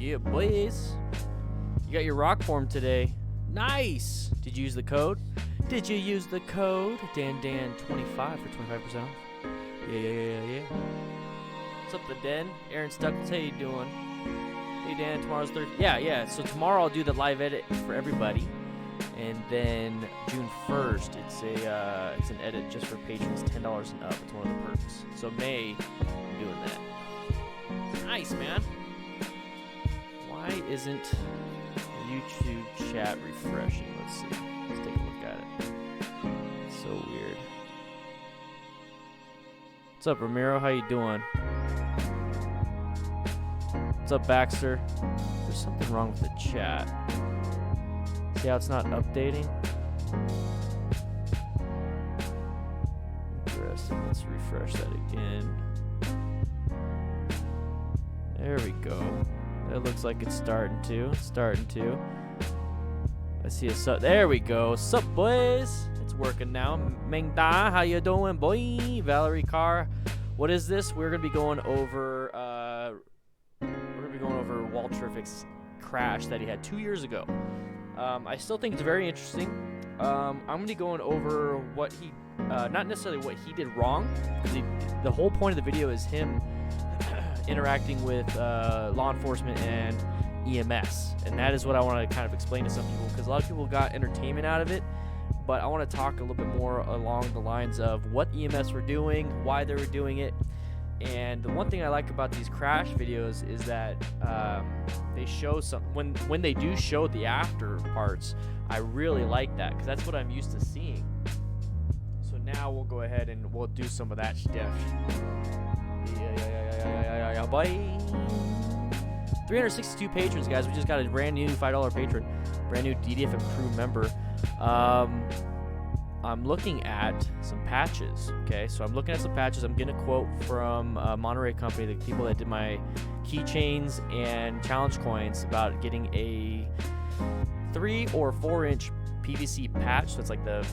Yeah, boys. You got your rock form today. Nice. Did you use the code? Did you use the code? Dan25 for 25% off. Yeah. What's up, the Den? Aaron Stuckles, how you doing? Hey, Dan, tomorrow's Thursday. Yeah. So tomorrow I'll do the live edit for everybody. And then June 1st, it's an edit just for patrons, $10 and up. It's one of the perks. So May, I'm doing that. Nice, man. Why isn't YouTube chat refreshing? Let's see. Let's take a look at it. It's so weird. What's up, Ramiro? How you doing? What's up, Baxter? There's something wrong with the chat. See how it's not updating? Interesting. Let's refresh that again. There we go. That looks like it's starting to. I see a sub. There we go. Sup, boys? It's working now. Meng Da, how you doing, boy? Valerie Carr. What is this? We're gonna be going over. Walterrific's crash that he had 2 years ago. I still think it's very interesting. I'm going to be going over what he, not necessarily what he did wrong, because the whole point of the video is him interacting with law enforcement and EMS. And that is what I want to kind of explain to some people, because a lot of people got entertainment out of it. But I want to talk a little bit more along the lines of what EMS were doing, why they were doing it. And the one thing I like about these crash videos is that they show some when they do show the after parts. I really like that, because that's what I'm used to seeing. So now we'll go ahead and we'll do some of that stuff. Yeah, bye. 362 patrons, guys. We just got a brand new $5 patron, brand new DDFM crew member. I'm looking at some patches, okay? So I'm looking at some patches. I'm getting a quote from Murai company, the people that did my keychains and challenge coins, about getting a 3 or 4 inch PVC patch. So it's like the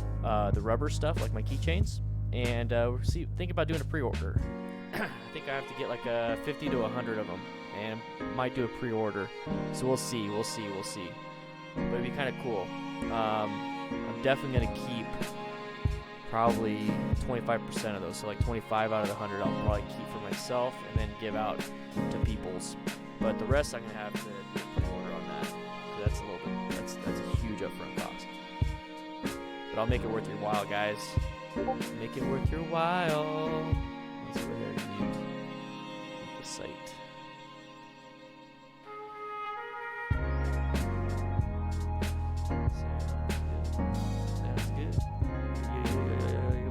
rubber stuff, like my keychains. And think about doing a pre-order. I think I have to get like 50 to 100 of them, and might do a pre-order. So we'll see. But it'd be kind of cool. I'm definitely going to keep probably 25% of those. So like 25 out of the 100 I'll probably keep for myself and then give out to people's. But the rest I'm going to have to do a pre-order on that. That's a little bit, that's a huge upfront cost. But I'll make it worth your while, guys. Make it worth your while. Let's go ahead and mute the site.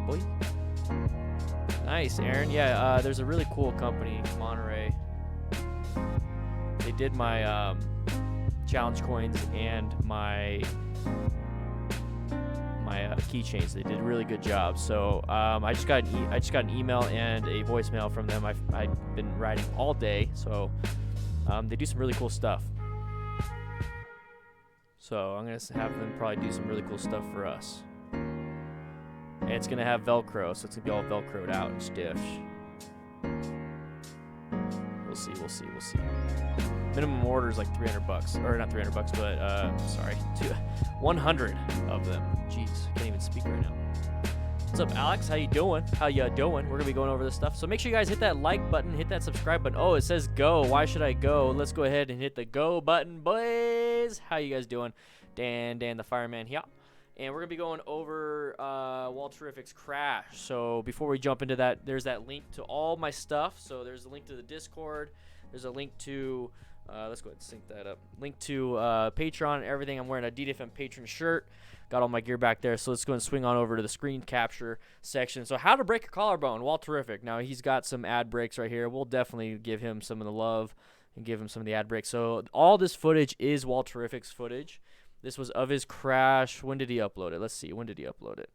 Boy. Nice, Aaron. Yeah, there's a really cool company, Murai. They did my challenge coins and my keychains. They did a really good job. So I just got an email and a voicemail from them. I've been writing all day, so they do some really cool stuff. So I'm gonna have them probably do some really cool stuff for us. And it's going to have Velcro, so it's going to be all Velcroed out and stiff. We'll see. Minimum order is like $300. Or not $300, but, sorry, 100 of them. Jeez, can't even speak right now. What's up, Alex? How you doing? We're going to be going over this stuff. So make sure you guys hit that like button, hit that subscribe button. Oh, it says go. Why should I go? Let's go ahead and hit the go button, boys. How you guys doing? Dan the fireman here. And we're going to be going over Walterrific's crash. So before we jump into that, there's that link to all my stuff. So there's a link to the Discord. There's a link to, let's go ahead and sync that up. Link to Patreon and everything. I'm wearing a DDFM patron shirt. Got all my gear back there. So let's go and swing on over to the screen capture section. So how to break a collarbone, Walterrific. Now he's got some ad breaks right here. We'll definitely give him some of the love and give him some of the ad breaks. So all this footage is Walterrific's footage. This was of his crash. When did he upload it? Let's see. When did he upload it?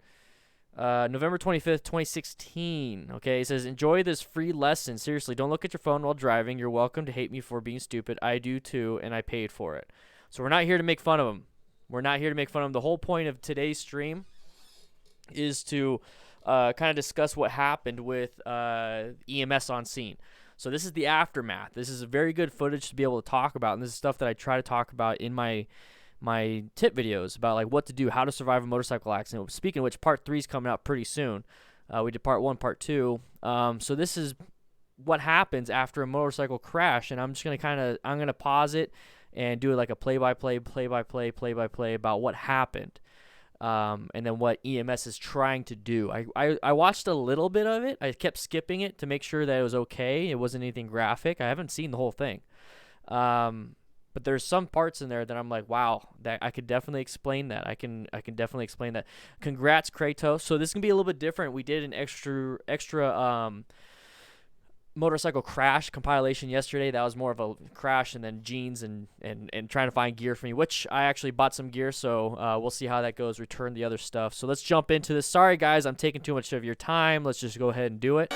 November 25th, 2016. Okay, he says, enjoy this free lesson. Seriously, don't look at your phone while driving. You're welcome to hate me for being stupid. I do too, and I paid for it. So we're not here to make fun of him. The whole point of today's stream is to kind of discuss what happened with EMS on scene. So this is the aftermath. This is a very good footage to be able to talk about, and this is stuff that I try to talk about in my tip videos about like what to do, how to survive a motorcycle accident. Speaking of which, part 3 is coming out pretty soon. We did part 1, part 2. So this is what happens after a motorcycle crash, and I'm just gonna pause it and do like a play-by-play about what happened, and then what EMS is trying to do. I watched a little bit of it. I kept skipping it to make sure that it was okay. It wasn't anything graphic. I haven't seen the whole thing. But there's some parts in there that I'm like, wow, that I could definitely explain that. I can definitely explain that. Congrats, Kratos. So this can be a little bit different. We did an extra motorcycle crash compilation yesterday. That was more of a crash and then jeans and trying to find gear for me, which I actually bought some gear, so we'll see how that goes, return the other stuff. So let's jump into this. Sorry guys, I'm taking too much of your time. Let's just go ahead and do it.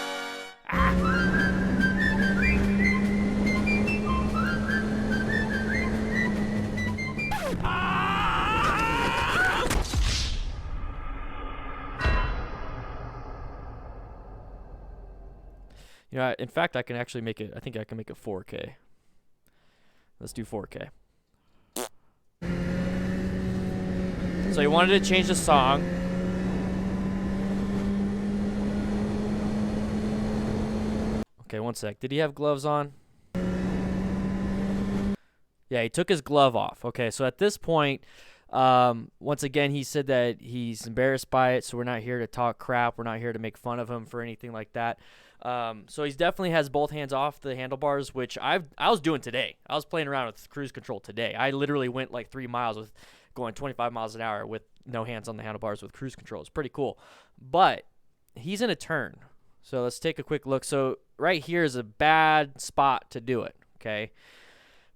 You know, in fact, I can actually make it. I think I can make it 4K. Let's do 4K. So he wanted to change the song. Okay, one sec. Did he have gloves on? Yeah, he took his glove off. Okay, so at this point, once again, he said that he's embarrassed by it, so we're not here to talk crap. We're not here to make fun of him for anything like that. So he definitely has both hands off the handlebars, which I was doing today. I was playing around with cruise control today. I literally went like 3 miles with going 25 miles an hour with no hands on the handlebars with cruise control. It's pretty cool. But he's in a turn. So let's take a quick look. So right here is a bad spot to do it, okay?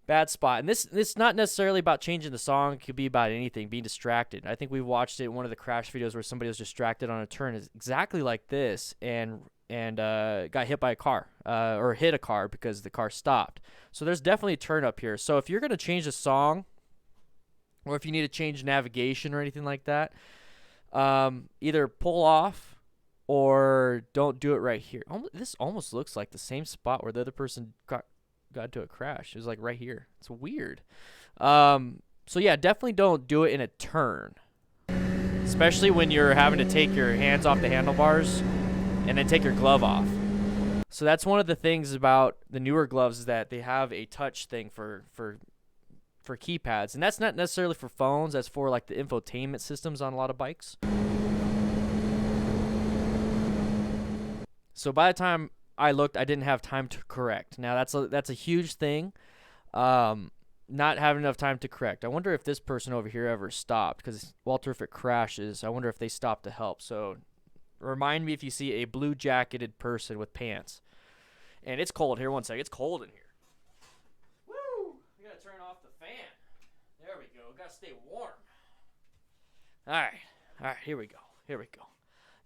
Bad spot. And it's not necessarily about changing the song. It could be about anything, being distracted. I think we watched it in one of the crash videos where somebody was distracted on a turn. It's exactly like this and got hit by a car or hit a car because the car stopped. So there's definitely a turn up here. So if you're going to change the song or if you need to change navigation or anything like that, either pull off or don't do it right here. This almost looks like the same spot where the other person got into a crash. It was like right here. It's weird. So yeah, definitely don't do it in a turn, especially when you're having to take your hands off the handlebars and then take your glove off. So that's one of the things about the newer gloves is that they have a touch thing for keypads, and that's not necessarily for phones. That's for like the infotainment systems on a lot of bikes. So by the time I looked, I didn't have time to correct. Now that's a huge thing. Not having enough time to correct. I wonder if this person over here ever stopped, because Walterrific crashes. I wonder if they stopped to help. So remind me if you see a blue jacketed person with pants. And it's cold here. One second. It's cold in here. Woo! We gotta turn off the fan. There we go. Gotta stay warm. All right. Here we go.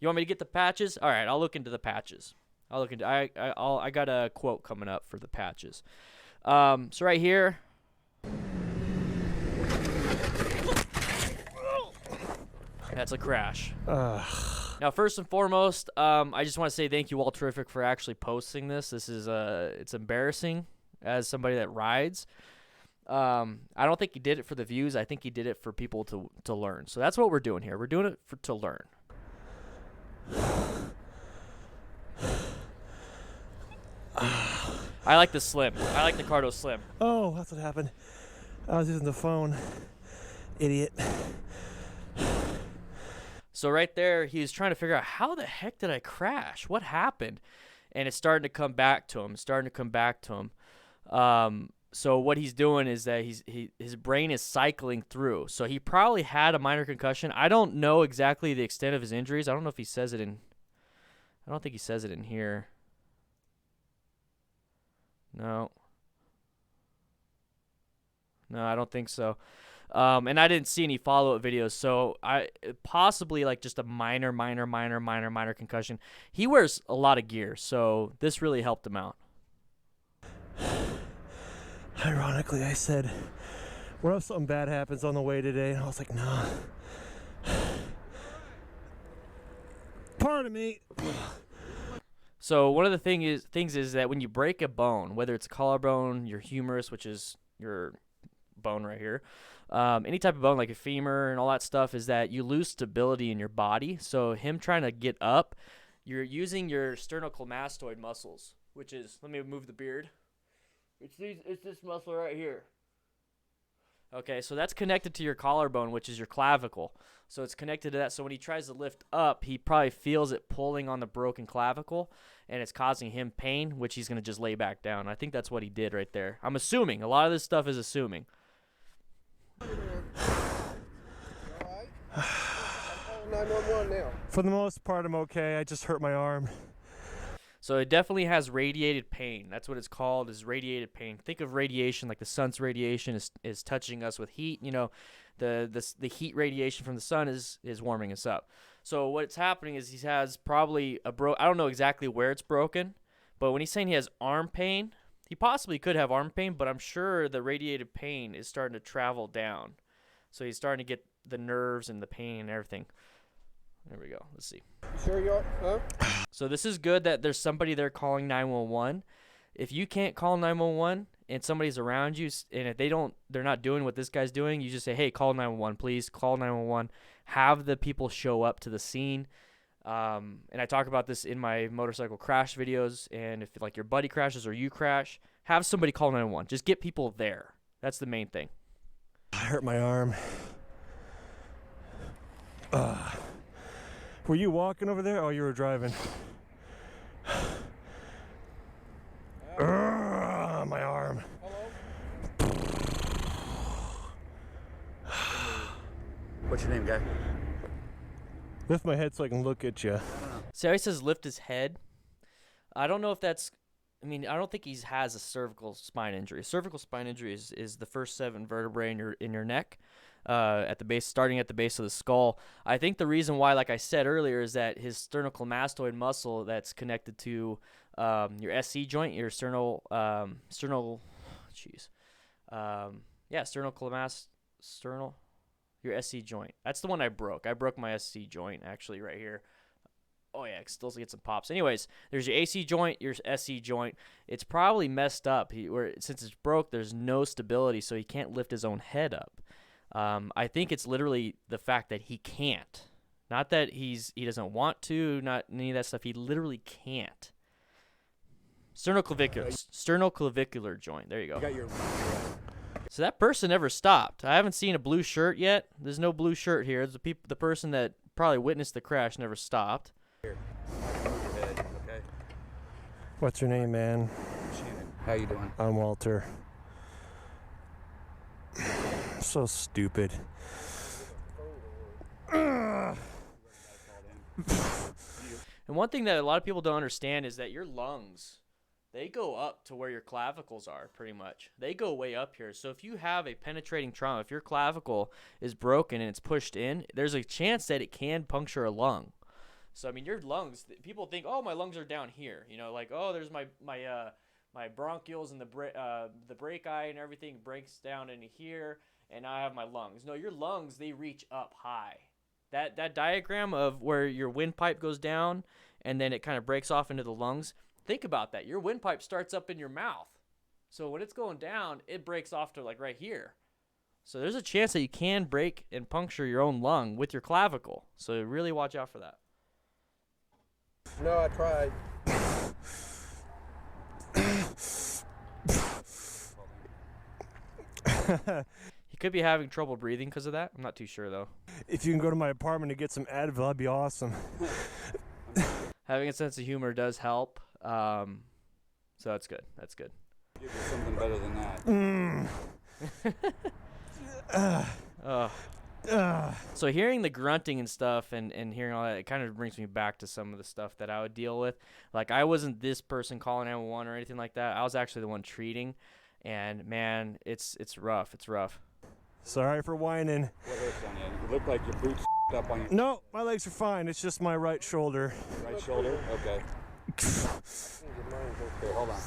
You want me to get the patches? All right. I'll look into the patches. I got a quote coming up for the patches. So right here. That's a crash. Now, first and foremost, I just want to say thank you, Walterrific, for actually posting this. This is it's embarrassing as somebody that rides. I don't think he did it for the views. I think he did it for people to learn. So that's what we're doing here. We're doing it to learn. I like the slim. I like the Cardo slim. Oh, that's what happened. I was using the phone. Idiot. So right there, he's trying to figure out, how the heck did I crash? What happened? And it's starting to come back to him. So what he's doing is that his brain is cycling through. So he probably had a minor concussion. I don't know exactly the extent of his injuries. I don't know if he says it in. I don't think he says it in here. No, I don't think so. And I didn't see any follow-up videos, so I possibly like just a minor concussion. He wears a lot of gear, so this really helped him out. Ironically, I said, what if something bad happens on the way today? And I was like, nah. Pardon me. So one of the things is that when you break a bone, whether it's a collarbone, your humerus, which is your bone right here, any type of bone like a femur and all that stuff, is that you lose stability in your body. So him trying to get up, you're using your sternocleidomastoid muscles, which is, let me move the beard. It's this muscle right here. Okay, so that's connected to your collarbone, which is your clavicle. So it's connected to that. So when he tries to lift up, he probably feels it pulling on the broken clavicle, and it's causing him pain, which he's going to just lay back down. I think that's what he did right there. I'm assuming. A lot of this stuff is assuming. For the most part, I'm okay. I just hurt my arm. So it definitely has radiated pain. That's what it's called, is radiated pain. Think of radiation like the sun's radiation is touching us with heat. You know, the heat radiation from the sun is warming us up. So what's happening is he has probably I don't know exactly where it's broken, but when he's saying he has arm pain, he possibly could have arm pain, but I'm sure the radiated pain is starting to travel down. So he's starting to get the nerves and the pain and everything. There we go. Let's see. Sure you are? Huh? So this is good that there's somebody there calling 911. If you can't call 911 and somebody's around you, and if they're not doing what this guy's doing, you just say, hey, call 911, please. Call 911. Have the people show up to the scene. And I talk about this in my motorcycle crash videos. And if like your buddy crashes or you crash, have somebody call 911. Just get people there. That's the main thing. I hurt my arm. Were you walking over there? Oh, you were driving. My arm. What's your name, guy? Lift my head so I can look at you. See how he says lift his head? I don't know if that's... I mean, I don't think he has a cervical spine injury. Cervical spine injury is the first 7 vertebrae in your neck. At the base, starting at the base of the skull. I think the reason why, like I said earlier, is that his sternocleidomastoid muscle that's connected to your SC joint, your your SC joint. That's the one I broke. I broke my SC joint actually right here. Oh yeah, still get some pops. Anyways, there's your AC joint, your SC joint. It's probably messed up. Since it's broke, there's no stability, so he can't lift his own head up. I think it's literally the fact that he can't. Not that he doesn't want to, not any of that stuff. He literally can't. Sternoclavicular joint. There you go. So that person never stopped. I haven't seen a blue shirt yet. There's no blue shirt here. The person that probably witnessed the crash never stopped. Okay. What's your name, man? Shannon. How you doing? I'm Walter. So stupid. And one thing that a lot of people don't understand is that your lungs, they go up to where your clavicles are, pretty much. They go way up here. So if you have a penetrating trauma, if your clavicle is broken and it's pushed in, there's a chance that it can puncture a lung. So, I mean, your lungs, people think, oh, my lungs are down here. You know, like, oh, there's my bronchioles and the brachii and everything breaks down into here, and I have my lungs. No, your lungs, they reach up high. That diagram of where your windpipe goes down and then it kind of breaks off into the lungs, think about that. Your windpipe starts up in your mouth. So when it's going down, it breaks off to like right here. So there's a chance that you can break and puncture your own lung with your clavicle. So really watch out for that. No, I tried. He could be having trouble breathing because of that. I'm not too sure, though. If you can go to my apartment and get some Advil, that'd be awesome. Having a sense of humor does help. So that's good. That's good. Give you something better than that. So hearing the grunting and stuff and hearing all that, it kind of brings me back to some of the stuff that I would deal with. Like, I wasn't this person calling 911 or anything like that. I was actually the one treating. And, man, it's rough. It's rough. Sorry for whining. What hurts on you? You look like your boots up on your... No, my legs are fine. It's just my right shoulder. Right shoulder? Okay. Okay, hold on.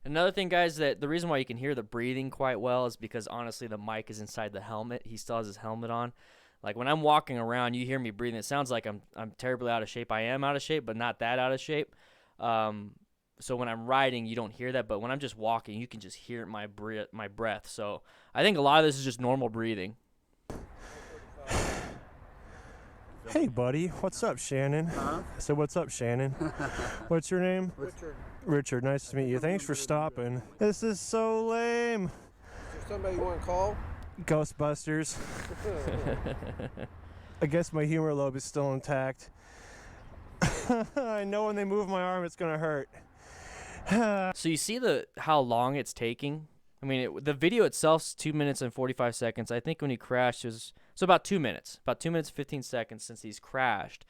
Another thing, guys, that the reason why you can hear the breathing quite well is because, honestly, the mic is inside the helmet. He still has his helmet on. Like when I'm walking around, you hear me breathing. It sounds like I'm terribly out of shape. I am out of shape, but not that out of shape. So when I'm riding, you don't hear that, but when I'm just walking, you can just hear my breath. So I think a lot of this is just normal breathing. Hey, buddy. What's up, Shannon? Huh? I said, what's up, Shannon? What's your name? Richard, Richard. Nice to meet you. Thanks for stopping. This is so lame. is there somebody you want to call? Ghostbusters. I guess my humor lobe is still intact. I know when they move my arm, it's going to hurt. So you see how long it's taking? I mean, the video itself's 2 minutes and 45 seconds. I think when he crashed, it was about 2 minutes. About 2 minutes, 15 seconds since he's crashed.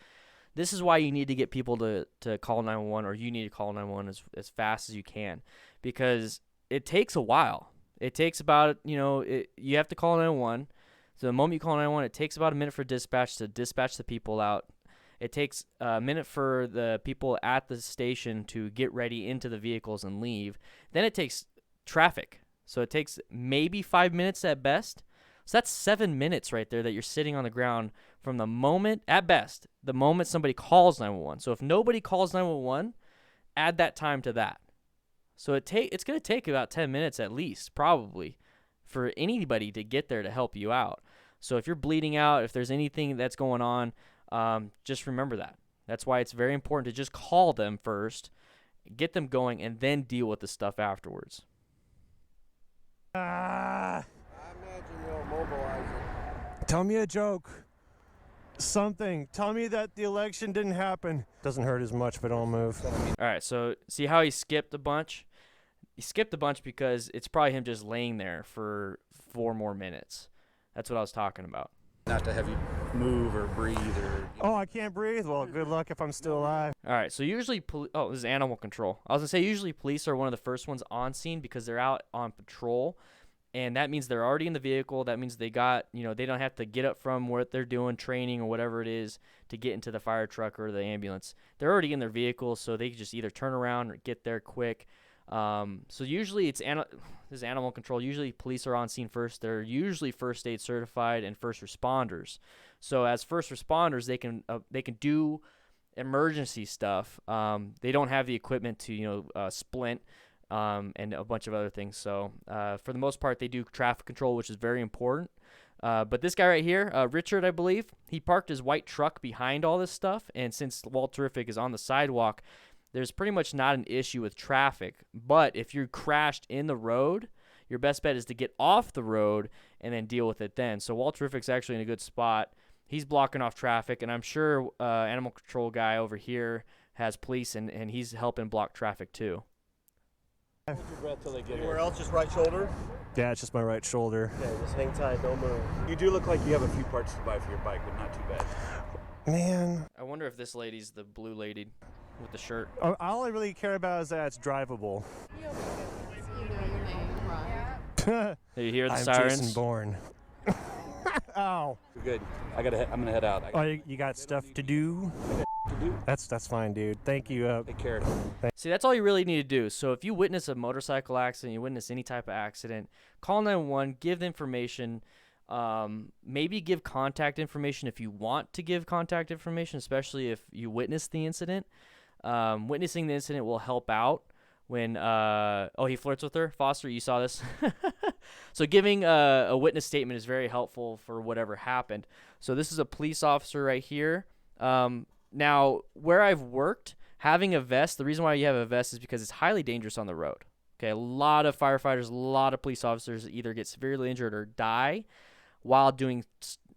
This is why you need to get people to call 911, or you need to call 911 as fast as you can, because it takes a while. It takes about, you have to call 911. So the moment you call 911, it takes about a minute for dispatch to dispatch the people out. It takes a minute for the people at the station to get ready into the vehicles and leave. Then it takes traffic. So it takes maybe 5 minutes at best. So that's 7 minutes right there that you're sitting on the ground from the moment, at best, the moment somebody calls 911. So if nobody calls 911, add that time to that. So it's going to take about 10 minutes at least, probably, for anybody to get there to help you out. So if you're bleeding out, if there's anything that's going on, just remember that. That's why it's very important to just call them first, get them going, and then deal with the stuff afterwards. I imagine you'll mobilize it. Tell me a joke. Something. Tell me that the election didn't happen. Doesn't hurt as much, but I'll move. All right, so see how he skipped a bunch? He skipped a bunch because it's probably him just laying there for 4 more minutes. That's what I was talking about. Not to have you move or breathe or. Oh, I can't breathe? Well, good luck if I'm still alive. All right, so usually, this is animal control. I was going to say usually police are one of the first ones on scene because they're out on patrol, and that means they're already in the vehicle. That means they got, they don't have to get up from what they're doing, training or whatever it is, to get into the fire truck or the ambulance. They're already in their vehicle, so they can just either turn around or get there quick. So usually this is animal control. Usually police are on scene first. They're usually first aid certified and first responders. So as first responders, they can do emergency stuff. They don't have the equipment to splint and a bunch of other things. So for the most part, they do traffic control, which is very important. But this guy right here, Richard, I believe, he parked his white truck behind all this stuff. And since Walterrific is on the sidewalk, there's pretty much not an issue with traffic. But if you crashed in the road, your best bet is to get off the road and then deal with it then. So Walterrific's actually in a good spot. He's blocking off traffic, and I'm sure animal control guy over here has police, and he's helping block traffic too. Hold your breath till they get anywhere else, just right shoulder? Yeah, it's just my right shoulder. Okay, just hang tight, don't move. You do look like you have a few parts to buy for your bike, but not too bad. Man. I wonder if this lady's the blue lady with the shirt. All I really care about is that it's drivable. Do you hear the I'm sirens? Jason Bourne. Ow. You're good. I'm gonna head out. Oh, you got stuff to do? That's fine, dude. Thank you. Take care. See, that's all you really need to do. So if you witness a motorcycle accident, you witness any type of accident, call 911, give the information, maybe give contact information if you want to give contact information, especially if you witness the incident. Witnessing the incident will help out when, he flirts with her. Foster, you saw this. So giving a witness statement is very helpful for whatever happened. So this is a police officer right here. Now, where I've worked, having a vest, the reason why you have a vest is because it's highly dangerous on the road. Okay, a lot of firefighters, a lot of police officers either get severely injured or die while doing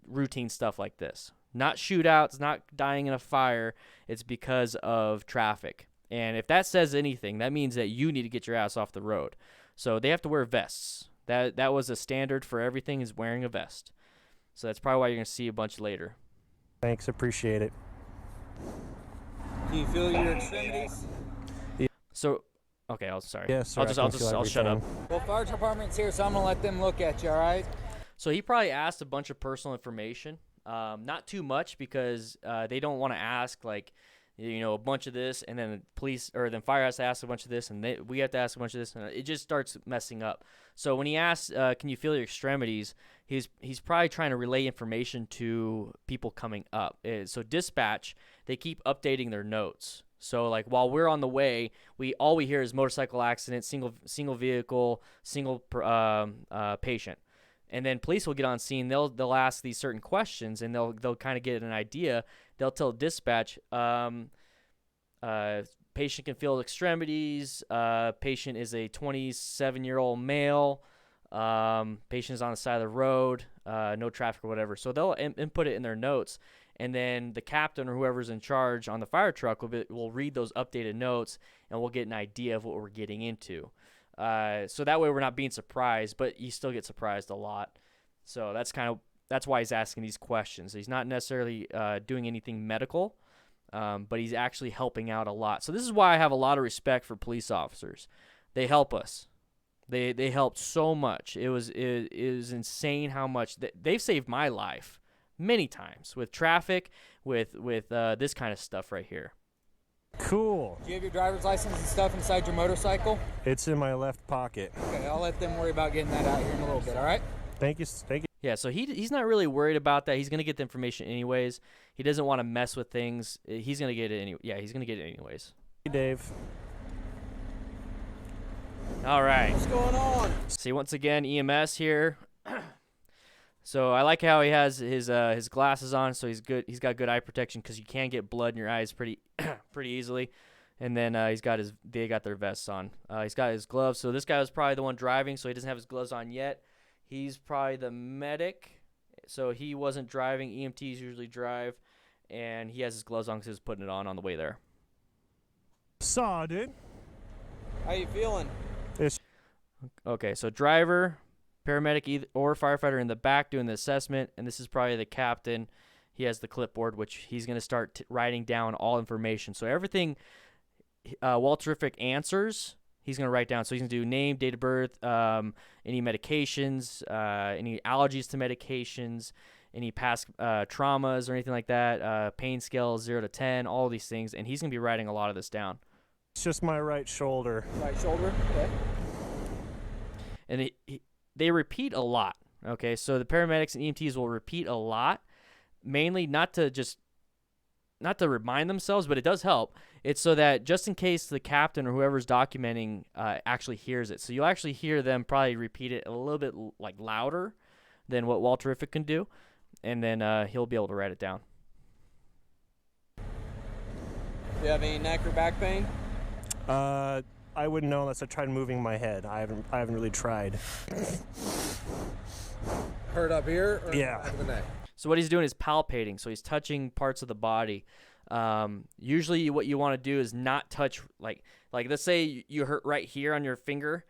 routine stuff like this. Not shootouts, not dying in a fire. It's because of traffic. And if that says anything, that means that you need to get your ass off the road. So they have to wear vests. That was a standard for everything, is wearing a vest. So that's probably why you're going to see a bunch later. Thanks, appreciate it. Do you feel your extremities? So, okay, I'm sorry. Yeah, sir, I'll shut up. Well, fire department's here, so I'm gonna let them look at you. All right. So he probably asked a bunch of personal information. Not too much because they don't want to ask you know, a bunch of this, and then police or then fire has to ask a bunch of this, and we have to ask a bunch of this, and it just starts messing up. So when he asks, "Can you feel your extremities?" He's probably trying to relay information to people coming up. So dispatch, they keep updating their notes. So like while we're on the way, all we hear is motorcycle accident, single vehicle, single patient. And then police will get on scene. They'll ask these certain questions, and they'll kind of get an idea. They'll tell dispatch, patient can feel extremities. Patient is a 27-year-old male. Patient is on the side of the road. No traffic or whatever. So they'll input it in their notes, and then the captain or whoever's in charge on the fire truck will read those updated notes, and we'll get an idea of what we're getting into. So that way we're not being surprised, but you still get surprised a lot. So that's why he's asking these questions. He's not necessarily doing anything medical, but he's actually helping out a lot. So this is why I have a lot of respect for police officers. They help us. They helped so much. It was insane how much they've saved my life many times with traffic, with this kind of stuff right here. Cool. Do you have your driver's license and stuff inside your motorcycle? It's in my left pocket. Okay, I'll let them worry about getting that out here in a little bit, all right? Thank you. Thank you. Yeah, so he's not really worried about that. He's going to get the information anyways. He doesn't want to mess with things. He's going to get it he's going to get it anyways. Hey, Dave. All right. What's going on? See, once again, EMS here. So I like how he has his glasses on, so he's good. He's got good eye protection because you can get blood in your eyes pretty easily. And then they got their vests on. He's got his gloves. So this guy was probably the one driving, so he doesn't have his gloves on yet. He's probably the medic, so he wasn't driving. EMTs usually drive, and he has his gloves on because he was putting it on the way there. Saw, dude. How you feeling? Okay, so driver, paramedic, or firefighter in the back doing the assessment, and this is probably the captain. He has the clipboard, which he's going to start writing down all information. So everything Walterrific answers, he's going to write down. So he's going to do name, date of birth, any medications, any allergies to medications, any past traumas or anything like that, pain scale 0 to 10, all these things, and he's going to be writing a lot of this down. It's just my right shoulder. Right shoulder, okay. And they repeat a lot, okay? So the paramedics and EMTs will repeat a lot, mainly not to remind themselves, but it does help. It's so that just in case the captain or whoever's documenting actually hears it. So you'll actually hear them probably repeat it a little bit like louder than what Walterrific can do, and then he'll be able to write it down. Do you have any neck or back pain? I wouldn't know unless I tried moving my head. I haven't really tried. Hurt up here or Yeah. back of the neck? So what he's doing is palpating. So he's touching parts of the body. Usually what you want to do is not touch, like let's say you hurt right here on your finger.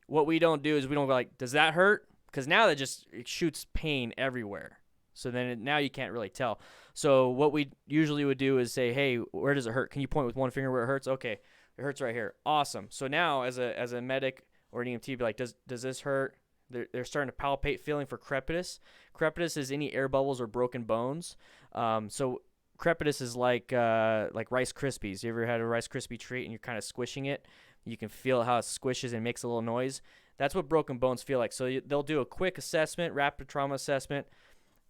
What we don't do is we don't go like, does that hurt? Because now it shoots pain everywhere. So then now you can't really tell. So what we usually would do is say, hey, where does it hurt? Can you point with one finger where it hurts? Okay, it hurts right here. Awesome. So now as a medic or an EMT, be like, does this hurt? They're starting to palpate, feeling for crepitus. Crepitus is any air bubbles or broken bones. So crepitus is like Rice Krispies. You ever had a Rice Krispie treat and you're kind of squishing it? You can feel how it squishes and makes a little noise. That's what broken bones feel like. So they'll do a quick assessment, rapid trauma assessment,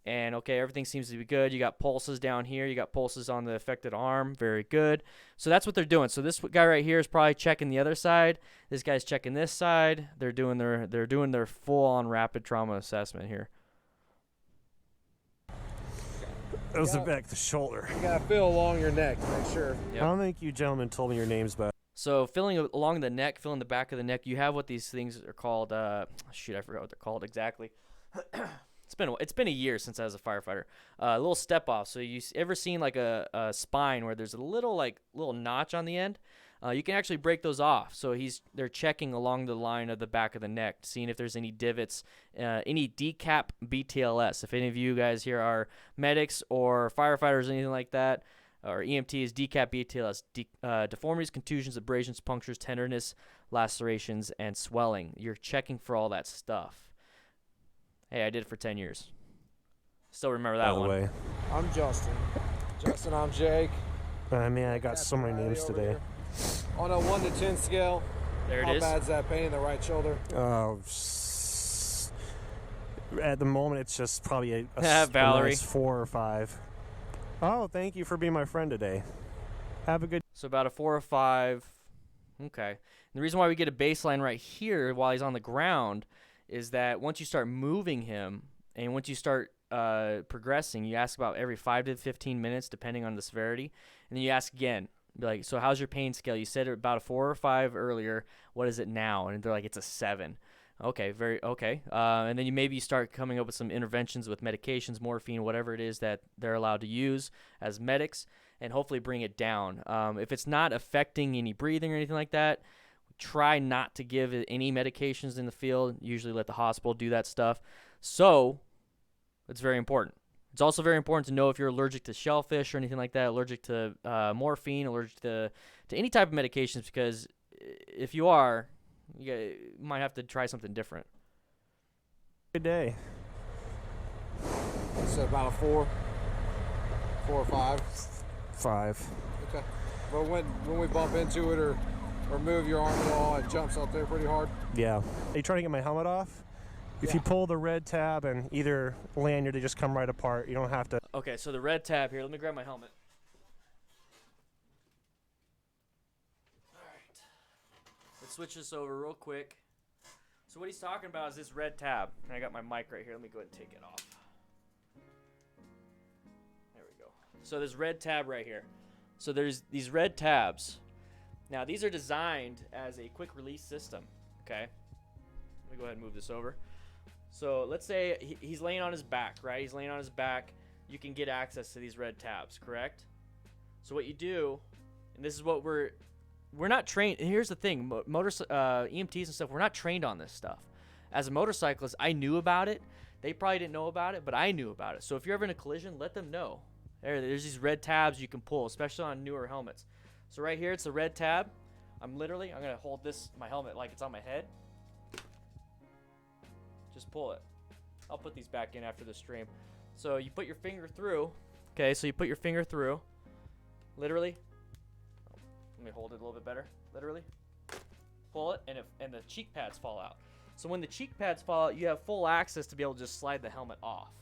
and okay, everything seems to be good. You got pulses down here. You got pulses on the affected arm. Very good. So that's what they're doing. So this guy right here is probably checking the other side. This guy's checking this side. They're doing their full-on rapid trauma assessment here. It was the shoulder. You gotta feel along your neck to make sure. Yep. I don't think you gentlemen told me your names, but So feeling along the neck, feeling the back of the neck, you have what these things are called. I forgot what they're called exactly. It's been a year since I was a firefighter. A little step off. So you ever seen like a spine where there's a little notch on the end? You can actually break those off. So they're checking along the line of the back of the neck, seeing if there's any divots, any decap BTLS. If any of you guys here are medics or firefighters, anything like that, or EMTs, decap BTLS, deformities, contusions, abrasions, punctures, tenderness, lacerations, and swelling. You're checking for all that stuff. Hey, I did it for 10 years. Still remember that by the one. way, I'm Justin. Justin, I'm Jake. Man, I got so many names today. On a 1 to 10 scale, There it how is. bad's that pain in the right shoulder? At the moment, it's just probably a Valerie. nice 4 or 5. Oh, thank you for being my friend today. Have a good. So about a 4 or 5. Okay. And the reason why we get a baseline right here while he's on the ground is that once you start moving him and once you start progressing, you ask about every 5 to 15 minutes, depending on the severity. And then you ask again, be like, so how's your pain scale? You said about a 4 or 5 earlier. What is it now? And they're like, it's a 7. Okay, okay. And then you maybe start coming up with some interventions with medications, morphine, whatever it is that they're allowed to use as medics, and hopefully bring it down. If it's not affecting any breathing or anything like that, try not to give it any medications in the field. Usually let the hospital do that stuff. So it's very important. It's also very important to know if you're allergic to shellfish or anything like that, allergic to morphine, allergic to any type of medications, because if you are, you might have to try something different. Good day. So about a 4 or 5. 5. Okay. But when we bump into it or move your arm at all, it jumps out there pretty hard. Yeah. Are you trying to get my helmet off? If you pull the red tab and either lanyard, they just come right apart. You don't have to. Okay, so the red tab here. Let me grab my helmet. All right. Let's switch this over real quick. So what he's talking about is this red tab. And I got my mic right here. Let me go ahead and take it off. There we go. So this red tab right here. So there's these red tabs. Now these are designed as a quick release system. Okay. Let me go ahead and move this over. So let's say he's laying on his back, right? He's laying on his back. You can get access to these red tabs, correct? So what you do, and this is what we're not trained. And here's the thing, EMTs and stuff, we're not trained on this stuff. As a motorcyclist, I knew about it. They probably didn't know about it, but I knew about it. So if you're ever in a collision, let them know. There's these red tabs you can pull, especially on newer helmets. So right here, it's the red tab. I'm gonna hold my helmet like it's on my head. Just pull it. I'll put these back in after the stream. So you put your finger through. Okay, so you put your finger through. Literally. Let me hold it a little bit better. Literally. Pull it, and the cheek pads fall out. So when the cheek pads fall out, you have full access to be able to just slide the helmet off.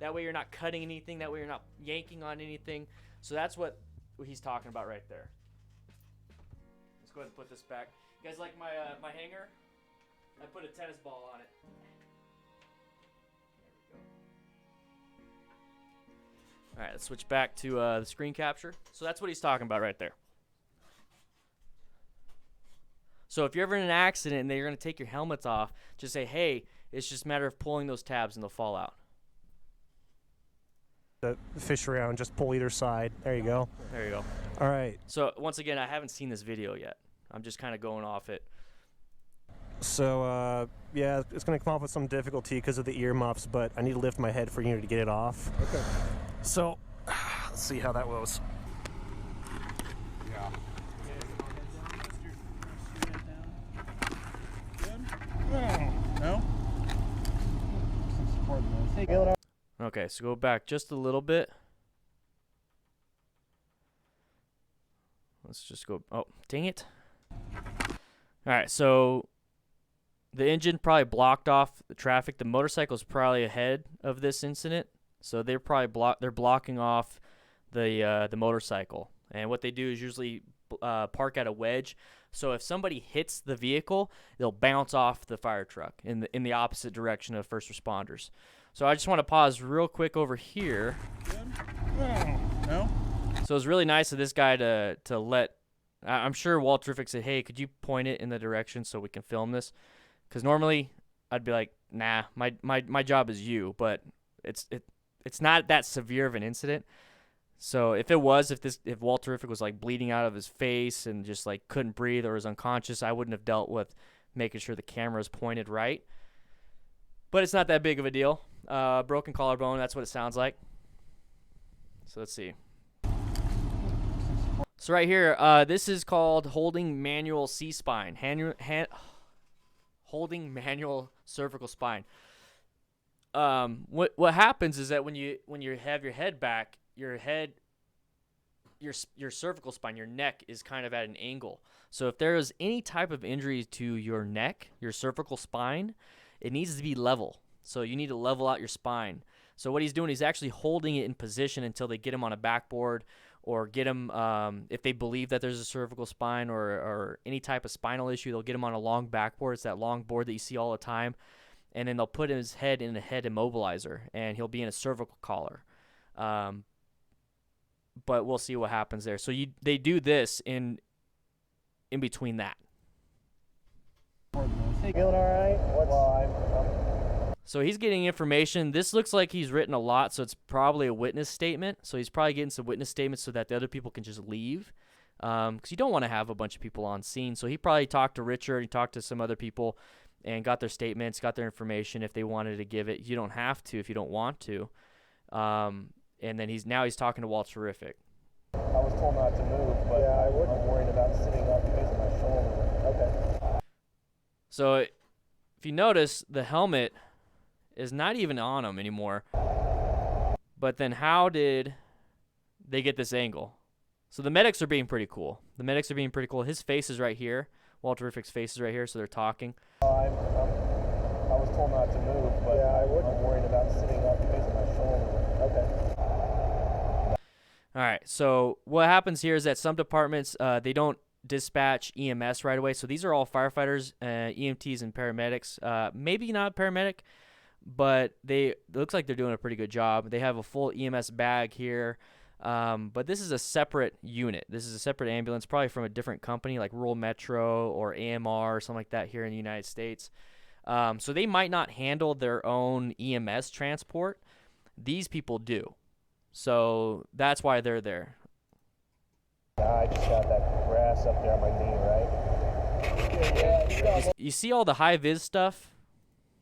That way you're not cutting anything. That way you're not yanking on anything. So that's what he's talking about right there. Let's go ahead and put this back. You guys like my hanger? I put a tennis ball on it. All right, let's switch back to the screen capture. So that's what he's talking about right there. So if you're ever in an accident and they're going to take your helmets off, just say, hey, it's just a matter of pulling those tabs and they'll fall out. Fish around, just pull either side. There you go. There you go. All right. So once again, I haven't seen this video yet. I'm just kind of going off it. So, yeah, it's going to come off with some difficulty because of the earmuffs, but I need to lift my head for you to get it off. Okay. So, let's see how that goes. Yeah. No? Okay, so go back just a little bit. Let's just go. Oh, dang it. All right, so the engine probably blocked off the traffic. The motorcycle's probably ahead of this incident, so they're probably they're blocking off the motorcycle. And what they do is usually park at a wedge. So if somebody hits the vehicle, they'll bounce off the fire truck in the opposite direction of first responders. So I just want to pause real quick over here. No? So it's really nice of this guy to let. I'm sure Walterrific said, "Hey, could you point it in the direction so we can film this?" Because normally I'd be like, "Nah, my job is you," but it's not that severe of an incident. So if Walterrific was like bleeding out of his face and just like couldn't breathe or was unconscious, I wouldn't have dealt with making sure the camera is pointed right. But it's not that big of a deal. Broken collarbone, that's what it sounds like. So let's see. So right here, this is called holding manual C-spine, holding manual cervical spine. What happens is that when you have your head back, your head your cervical spine, your neck is kind of at an angle. So if there is any type of injury to your neck, your cervical spine, it needs to be level. So you need to level out your spine. So what he's doing, he's actually holding it in position until they get him on a backboard or get him, if they believe that there's a cervical spine or any type of spinal issue, they'll get him on a long backboard. It's that long board that you see all the time. And then they'll put his head in a head immobilizer, and he'll be in a cervical collar. But we'll see what happens there. So they do this in between that. Feeling all right? So he's getting information. This looks like he's written a lot, so it's probably a witness statement. So he's probably getting some witness statements so that the other people can just leave. Because you don't want to have a bunch of people on scene. So he probably talked to Richard, he talked to some other people, and got their statements, got their information if they wanted to give it. You don't have to if you don't want to. And then he's talking to Walterrific. I was told not to move, but yeah, I'm worried about sitting up because of my shoulder. Okay. So if you notice, the helmet is not even on him anymore. But then how did they get this angle? So the medics are being pretty cool. His face is right here. Walterrific's face is right here, so they're talking. I was told not to move, but yeah, I'm worried about sitting up because of my shoulder. Okay. All right, so what happens here is that some departments, they don't dispatch EMS right away. So these are all firefighters, EMTs, and paramedics. Maybe not paramedic, but it looks like they're doing a pretty good job. They have a full EMS bag here, but this is a separate unit. This is a separate ambulance, probably from a different company like Rural Metro or AMR or something like that here in the United States. So they might not handle their own EMS transport. These people do. So that's why they're there. I just got that grass up there on my knee, right? You see all the high-vis stuff?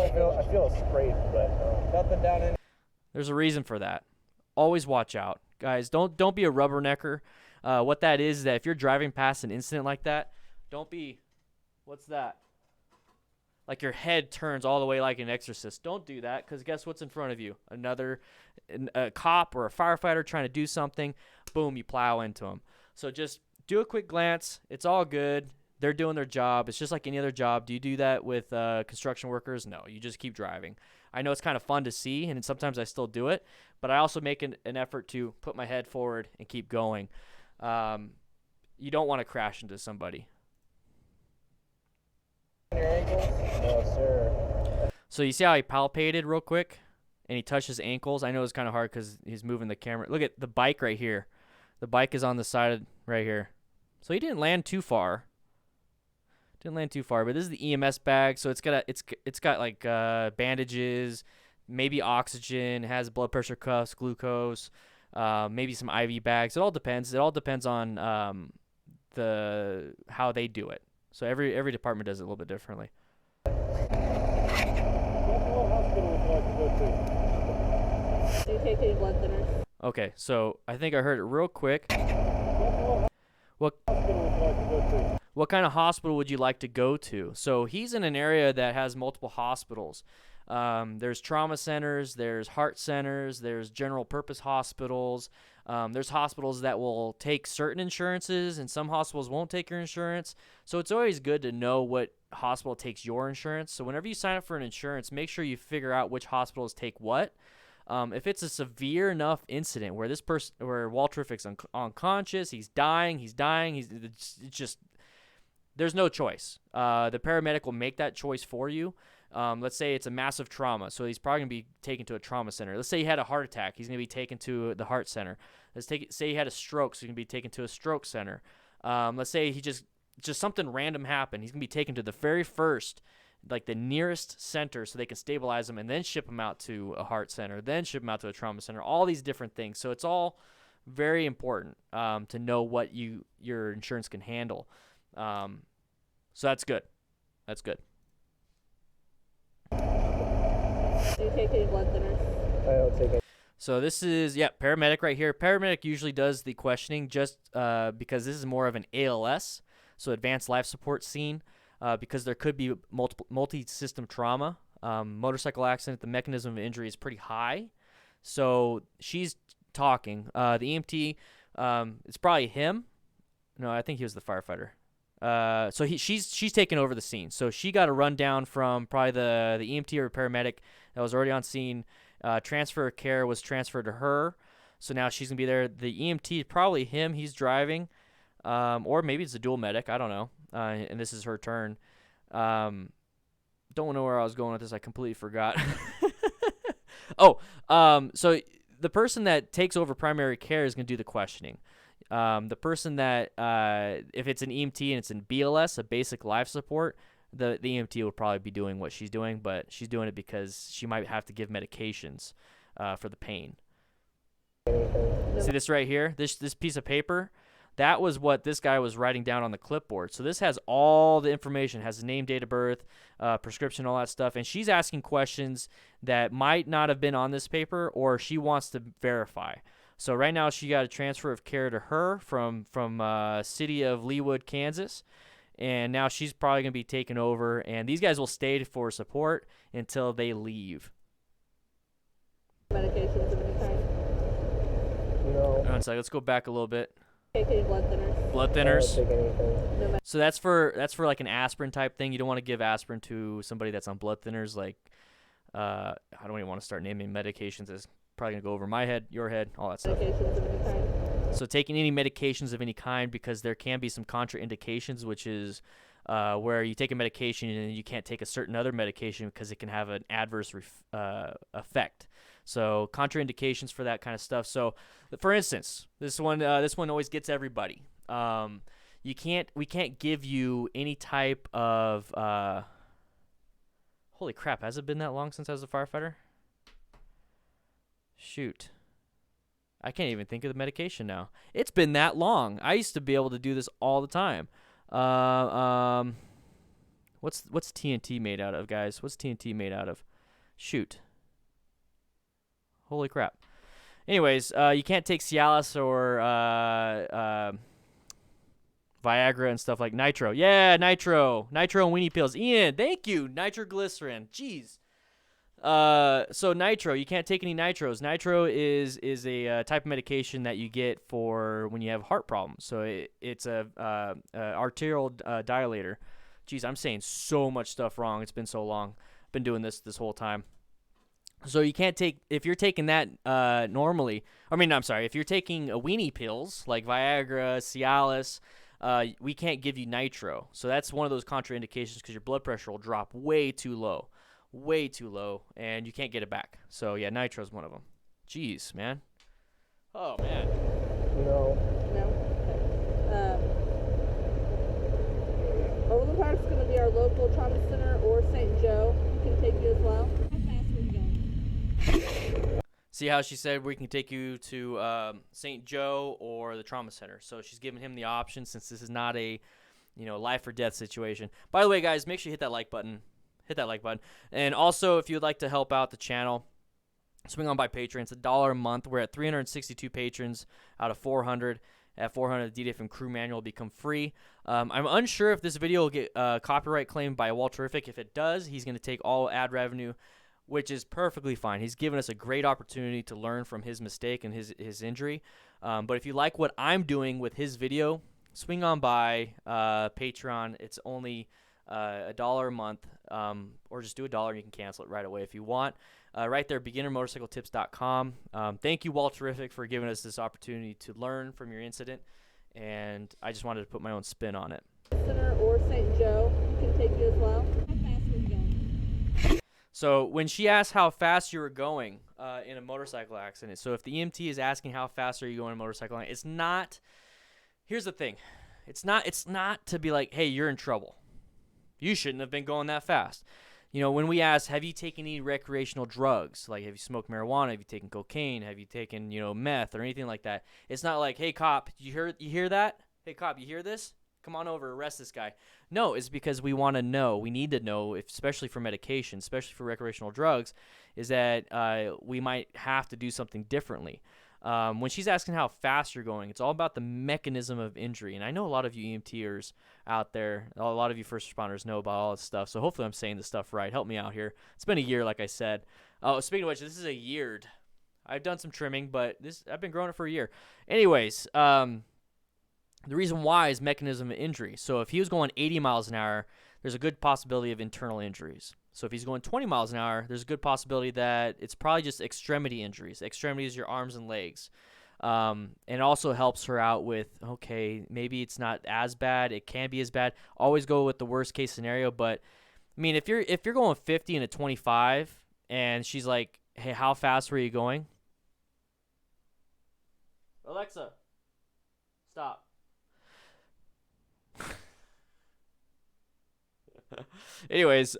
I feel a scrape, but nothing down in. There's a reason for that. Always watch out. Guys, don't be a rubbernecker. What that is that if you're driving past an incident like that, don't be, what's that? Like your head turns all the way like an exorcist. Don't do that, because guess what's in front of you? A cop or a firefighter trying to do something. Boom, you plow into them. So just do a quick glance. It's all good. They're doing their job. It's just like any other job. Do you do that with construction workers? No, you just keep driving. I know it's kind of fun to see, and sometimes I still do it, but I also make an effort to put my head forward and keep going. You don't want to crash into somebody. Your ankles? No, sir. So you see how he palpated real quick, and he touched his ankles? I know it's kind of hard because he's moving the camera. Look at the bike right here. The bike is on the side right here. So he didn't land too far. But this is the EMS bag, so it's got like bandages, maybe oxygen, has blood pressure cuffs, glucose, maybe some IV bags. It all depends. It all depends on how they do it. So every department does it a little bit differently. What hospital would you like to go to? Do you take any blood thinners? Okay, so I think I heard it real quick. What Hospital would you like to go to? What kind of hospital would you like to go to? So he's in an area that has multiple hospitals. There's trauma centers, there's heart centers, there's general purpose hospitals. There's hospitals that will take certain insurances, and some hospitals won't take your insurance. So it's always good to know what hospital takes your insurance. So whenever you sign up for an insurance, make sure you figure out which hospitals take what. If it's a severe enough incident where where Walterrific's unconscious, he's dying, it's just, there's no choice. The paramedic will make that choice for you. Let's say it's a massive trauma, so he's probably going to be taken to a trauma center. Let's say he had a heart attack. He's going to be taken to the heart center. Say he had a stroke, so he's going to be taken to a stroke center. Let's say he just something random happened. He's going to be taken to the very first, like the nearest center, so they can stabilize him and then ship him out to a heart center, then ship him out to a trauma center, all these different things. So it's all very important to know what your insurance can handle. So that's good. That's good. Do you take any blood thinners? I don't take it. So this is, paramedic right here. Paramedic usually does the questioning just because this is more of an ALS, so advanced life support scene, because there could be multi-system trauma. Motorcycle accident, the mechanism of injury is pretty high. So she's talking. The EMT It's probably him. No, I think he was the firefighter. So she's taken over the scene. So she got a rundown from probably the EMT or paramedic that was already on scene. Transfer of care was transferred to her. So now she's going to be there. The EMT, probably him. He's driving. Or maybe it's a dual medic. I don't know. And this is her turn. Don't know where I was going with this. I completely forgot. So the person that takes over primary care is going to do the questioning. The person that, if it's an EMT and it's in BLS, a basic life support, the EMT will probably be doing what she's doing, but she's doing it because she might have to give medications for the pain. See this right here? This piece of paper? That was what this guy was writing down on the clipboard. So this has all the information, has the name, date of birth, prescription, all that stuff. And she's asking questions that might not have been on this paper, or she wants to verify. So right now she got a transfer of care to her from city of Leawood, Kansas. And now she's probably going to be taken over. And these guys will stay for support until they leave. Medications of any kind. No. One second, let's go back a little bit. Take any blood thinners. Blood I don't thinners. take anything. No So that's for like an aspirin type thing. You don't want to give aspirin to somebody that's on blood thinners. Like, I don't even want to start naming medications. It's probably gonna go over my head, your head, all that stuff. medications of any kind. So taking any medications of any kind, because there can be some contraindications, which is where you take a medication and you can't take a certain other medication because it can have an adverse effect. So contraindications for that kind of stuff. So, for instance, this one always gets everybody. We can't give you any type of. Holy crap! Has it been that long since I was a firefighter? Shoot. I can't even think of the medication now. It's been that long. I used to be able to do this all the time. What's TNT made out of, guys? What's TNT made out of? Shoot. Holy crap. Anyways, you can't take Cialis or Viagra and stuff like nitro. Yeah, nitro. Nitro and weenie pills. Ian, thank you. Nitroglycerin. Jeez. So nitro, you can't take any nitros. Nitro is a type of medication that you get for when you have heart problems. So it's a arterial dilator. Jeez, I'm saying so much stuff wrong. It's been so long. I've been doing this whole time. So you can't take, if you're taking that normally, if you're taking a weenie pills like Viagra, Cialis, we can't give you nitro. So that's one of those contraindications because your blood pressure will drop way too low, and you can't get it back. So yeah, nitro is one of them. Jeez, man. Oh, man. No. No? Okay. Overland Park's going to be our local trauma center, or St. Joe can take you as well. How fast are you going? See how she said we can take you to St. Joe or the trauma center. So she's giving him the option since this is not a, life or death situation. By the way, guys, make sure you hit that like button. Hit that like button. And also, if you'd like to help out the channel, swing on by Patreon. It's $1 a month. We're at 362 patrons out of 400. At 400, the DDFM crew manual will become free. I'm unsure if this video will get copyright claimed by Walterrific. If it does, he's going to take all ad revenue, which is perfectly fine. He's given us a great opportunity to learn from his mistake and his injury. But if you like what I'm doing with his video, swing on by Patreon. It's only $1 a month, or just do $1 and you can cancel it right away if you want. Right there, beginnermotorcycletips.com. Thank you, Walterrific, for giving us this opportunity to learn from your incident, and I just wanted to put my own spin on it. Center or St. Joe can take you as well. How fast are you going? So when she asked how fast you were going in a motorcycle accident, so if the EMT is asking how fast are you going in a motorcycle accident, it's not. Here's the thing, it's not to be like, hey, you're in trouble. You shouldn't have been going that fast. When we ask, have you taken any recreational drugs? Like, have you smoked marijuana? Have you taken cocaine? Have you taken, meth or anything like that? It's not like, hey, cop, you hear that? Hey, cop, you hear this? Come on over, arrest this guy. No, it's because we want to know. We need to know, especially for medication, especially for recreational drugs, is that we might have to do something differently. When she's asking how fast you're going, it's all about the mechanism of injury. And I know a lot of you EMTers out there, a lot of you first responders know about all this stuff. So hopefully I'm saying this stuff right. Help me out here. It's been a year, like I said. Oh, speaking of which, this is a yeared I've done some trimming, but I've been growing it for a year. Anyways, the reason why is mechanism of injury. So if he was going 80 miles an hour, there's a good possibility of internal injuries. So if he's going 20 miles an hour, there's a good possibility that it's probably just extremity injuries. Extremities, your arms and legs. And it also helps her out with, okay, maybe it's not as bad. It can be as bad. Always go with the worst case scenario. But I mean, if you're going 50 and a 25, and she's like, "Hey, how fast were you going?" Alexa, stop. Anyways,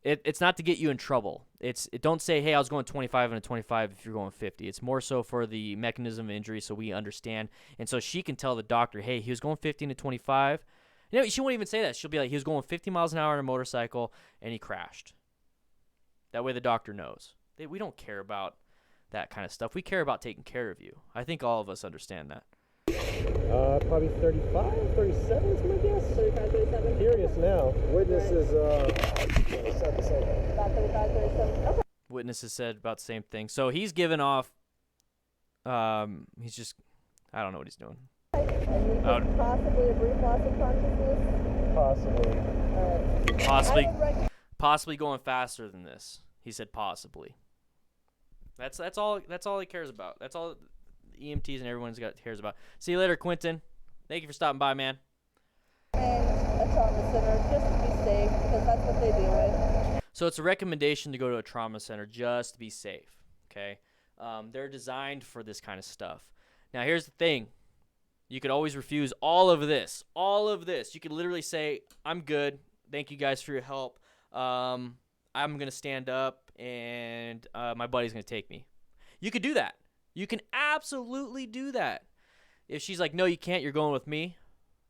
it's not to get you in trouble. It don't say, "Hey, I was going 25 and a 25" if you're going 50. It's more so for the mechanism of injury, so we understand, and so she can tell the doctor, "Hey, he was going 50 and a 25." You know, she won't even say that. She'll be like, "He was going 50 miles an hour on a motorcycle and he crashed." That way, the doctor knows. We don't care about that kind of stuff. We care about taking care of you. I think all of us understand that. Probably 35, 37 is my guess. 35, 37. Curious now. Witnesses said the same. About 35, 37. Okay. Witnesses said about the same thing. So he's given off. He's just, I don't know what he's doing. And you could possibly a brief loss of consciousness? Possibly. Possibly going faster than this. He said possibly. That's all he cares about. That's all EMTs and everyone's cares about. See you later, Quentin. Thank you for stopping by, man. And a trauma center just to be safe, because that's what they deal with. So it's a recommendation to go to a trauma center just to be safe. Okay, they're designed for this kind of stuff. Now here's the thing. You could always refuse all of this. All of this. You could literally say, "I'm good. Thank you guys for your help. I'm going to stand up and my buddy's going to take me." You could do that. You can absolutely do that. If she's like, "No, you can't. You're going with me,"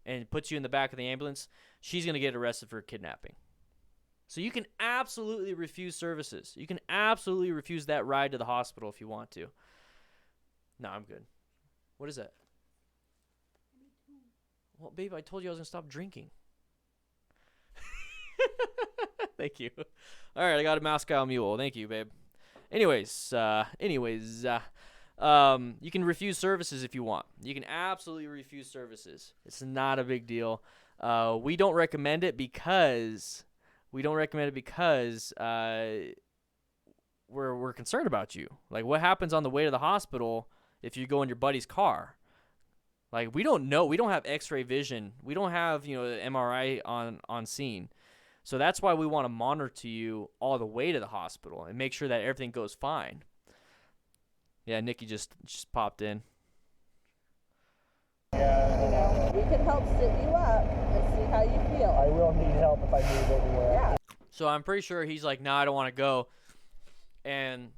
and puts you in the back of the ambulance, she's going to get arrested for kidnapping. So you can absolutely refuse services. You can absolutely refuse that ride to the hospital if you want to. No, I'm good. What is that? Well, babe, I told you I was going to stop drinking. Thank you. All right, I got a Moscow Mule. Thank you, babe. Anyways, you can refuse services if you want. You can absolutely refuse services. It's not a big deal. We don't recommend it because we're concerned about you. Like, what happens on the way to the hospital if you go in your buddy's car? Like, we don't know. We don't have X-ray vision. We don't have, the MRI on scene. So that's why we want to monitor you all the way to the hospital and make sure that everything goes fine. Yeah, Nikki just popped in. Yeah. We can help sit you up and see how you feel. I will need help if I move anywhere. Yeah. So I'm pretty sure he's like, "No, I don't want to go." And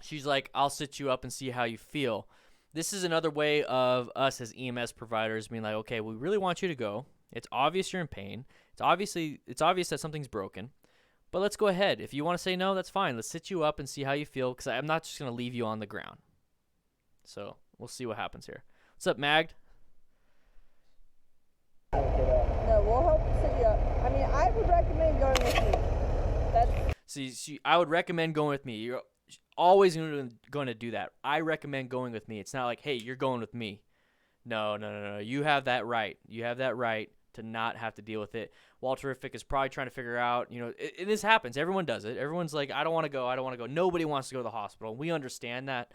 she's like, "I'll sit you up and see how you feel." This is another way of us as EMS providers being like, "Okay, we really want you to go. It's obvious you're in pain. It's obvious that something's broken. But let's go ahead. If you want to say no, that's fine. Let's sit you up and see how you feel, because I'm not just going to leave you on the ground." So we'll see what happens here. What's up, Mag? No, we'll help sit you up. I mean, I would recommend going with me. See, I would recommend going with me. You're always going to do that. I recommend going with me. It's not like, "Hey, you're going with me." No. You have that right. You have that right to not have to deal with it. Walterrific is probably trying to figure out, this happens. Everyone does it. Everyone's like, "I don't want to go. I don't want to go." Nobody wants to go to the hospital. We understand that.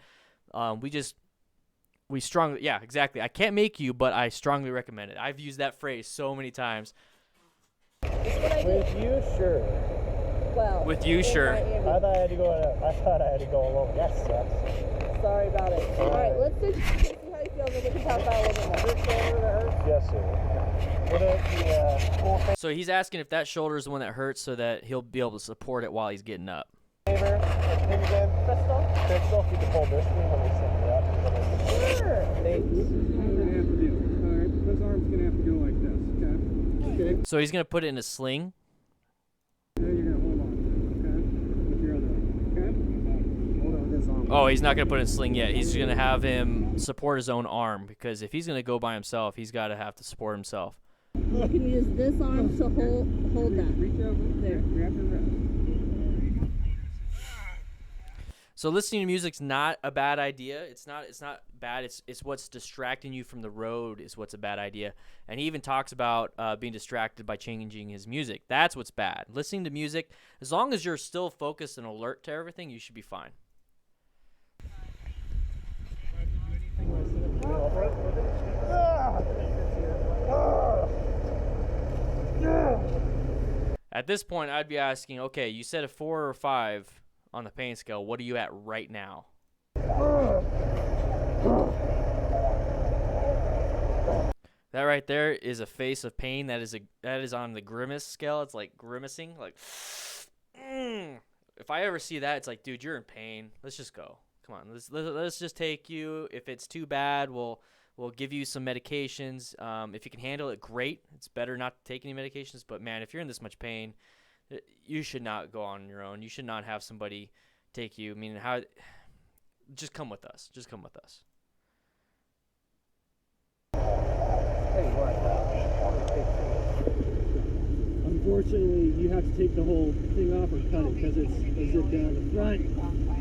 We strongly, yeah, exactly. I can't make you, but I strongly recommend it. I've used that phrase so many times. With you, sure. Well, With you, sure. I thought I had to go alone. That sucks. Sorry about it. All right, let's see how you feel, and then we can talk about it a little bit more. Yes, sir. So he's asking if that shoulder is the one that hurts so that he'll be able to support it while he's getting up. Favor, name again? Crystal, if you can hold this thing when we send you up. Sure. Thanks. His arm's gonna have to go like this, okay? So he's going to put it in a sling. Now you're gonna hold on, okay? With your other arm, okay? Hold on this arm. Oh, he's not going to put it in a sling yet. He's going to have him support his own arm, because if he's going to go by himself, he's got to have to support himself. You can use this arm to hold that. Reach over, There. grab your wrist. So listening to music's not a bad idea. It's not bad. It's what's distracting you from the road is what's a bad idea. And he even talks about being distracted by changing his music. That's what's bad. Listening to music, as long as you're still focused and alert to everything, you should be fine. At this point, I'd be asking, okay, you said a 4 or 5 on the pain scale. What are you at right now? That right there is a face of pain. That is on the grimace scale. It's like grimacing, like. If I ever see that, it's like, dude, you're in pain. Let's just go. Come on, let's just take you. If it's too bad, we'll give you some medications. If you can handle it, great. It's better not to take any medications. But man, if you're in this much pain, you should not go on your own. You should not have somebody take you. I mean, just come with us. Just come with us. Unfortunately, you have to take the whole thing off or cut it because it's a zip down the front. It's gonna have to come off.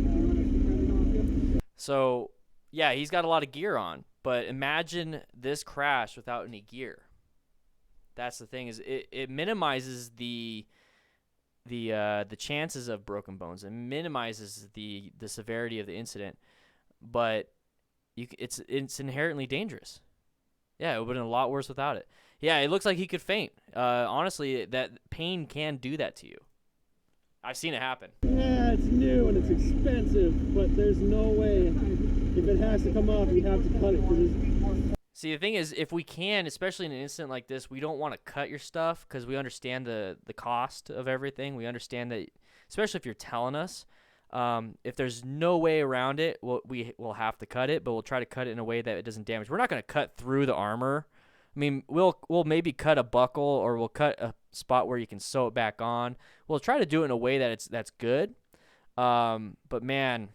You want us to cut it off? So, yeah, he's got a lot of gear on, but imagine this crash without any gear. That's the thing, is it minimizes the chances of broken bones. It minimizes the severity of the incident, but it's inherently dangerous. Yeah, it would have been a lot worse without it. Yeah, it looks like he could faint. Honestly, that pain can do that to you. I've seen it happen. Yeah, it's new and it's expensive, but there's no way. If it has to come off, you have to cut it. See, the thing is, if we can, especially in an incident like this, we don't want to cut your stuff because we understand the cost of everything. We understand that, especially if you're telling us. If there's no way around it, we'll have to cut it, but we'll try to cut it in a way that it doesn't damage. We're not going to cut through the armor. I mean, we'll maybe cut a buckle, or we'll cut a spot where you can sew it back on. We'll try to do it in a way that's good. But man,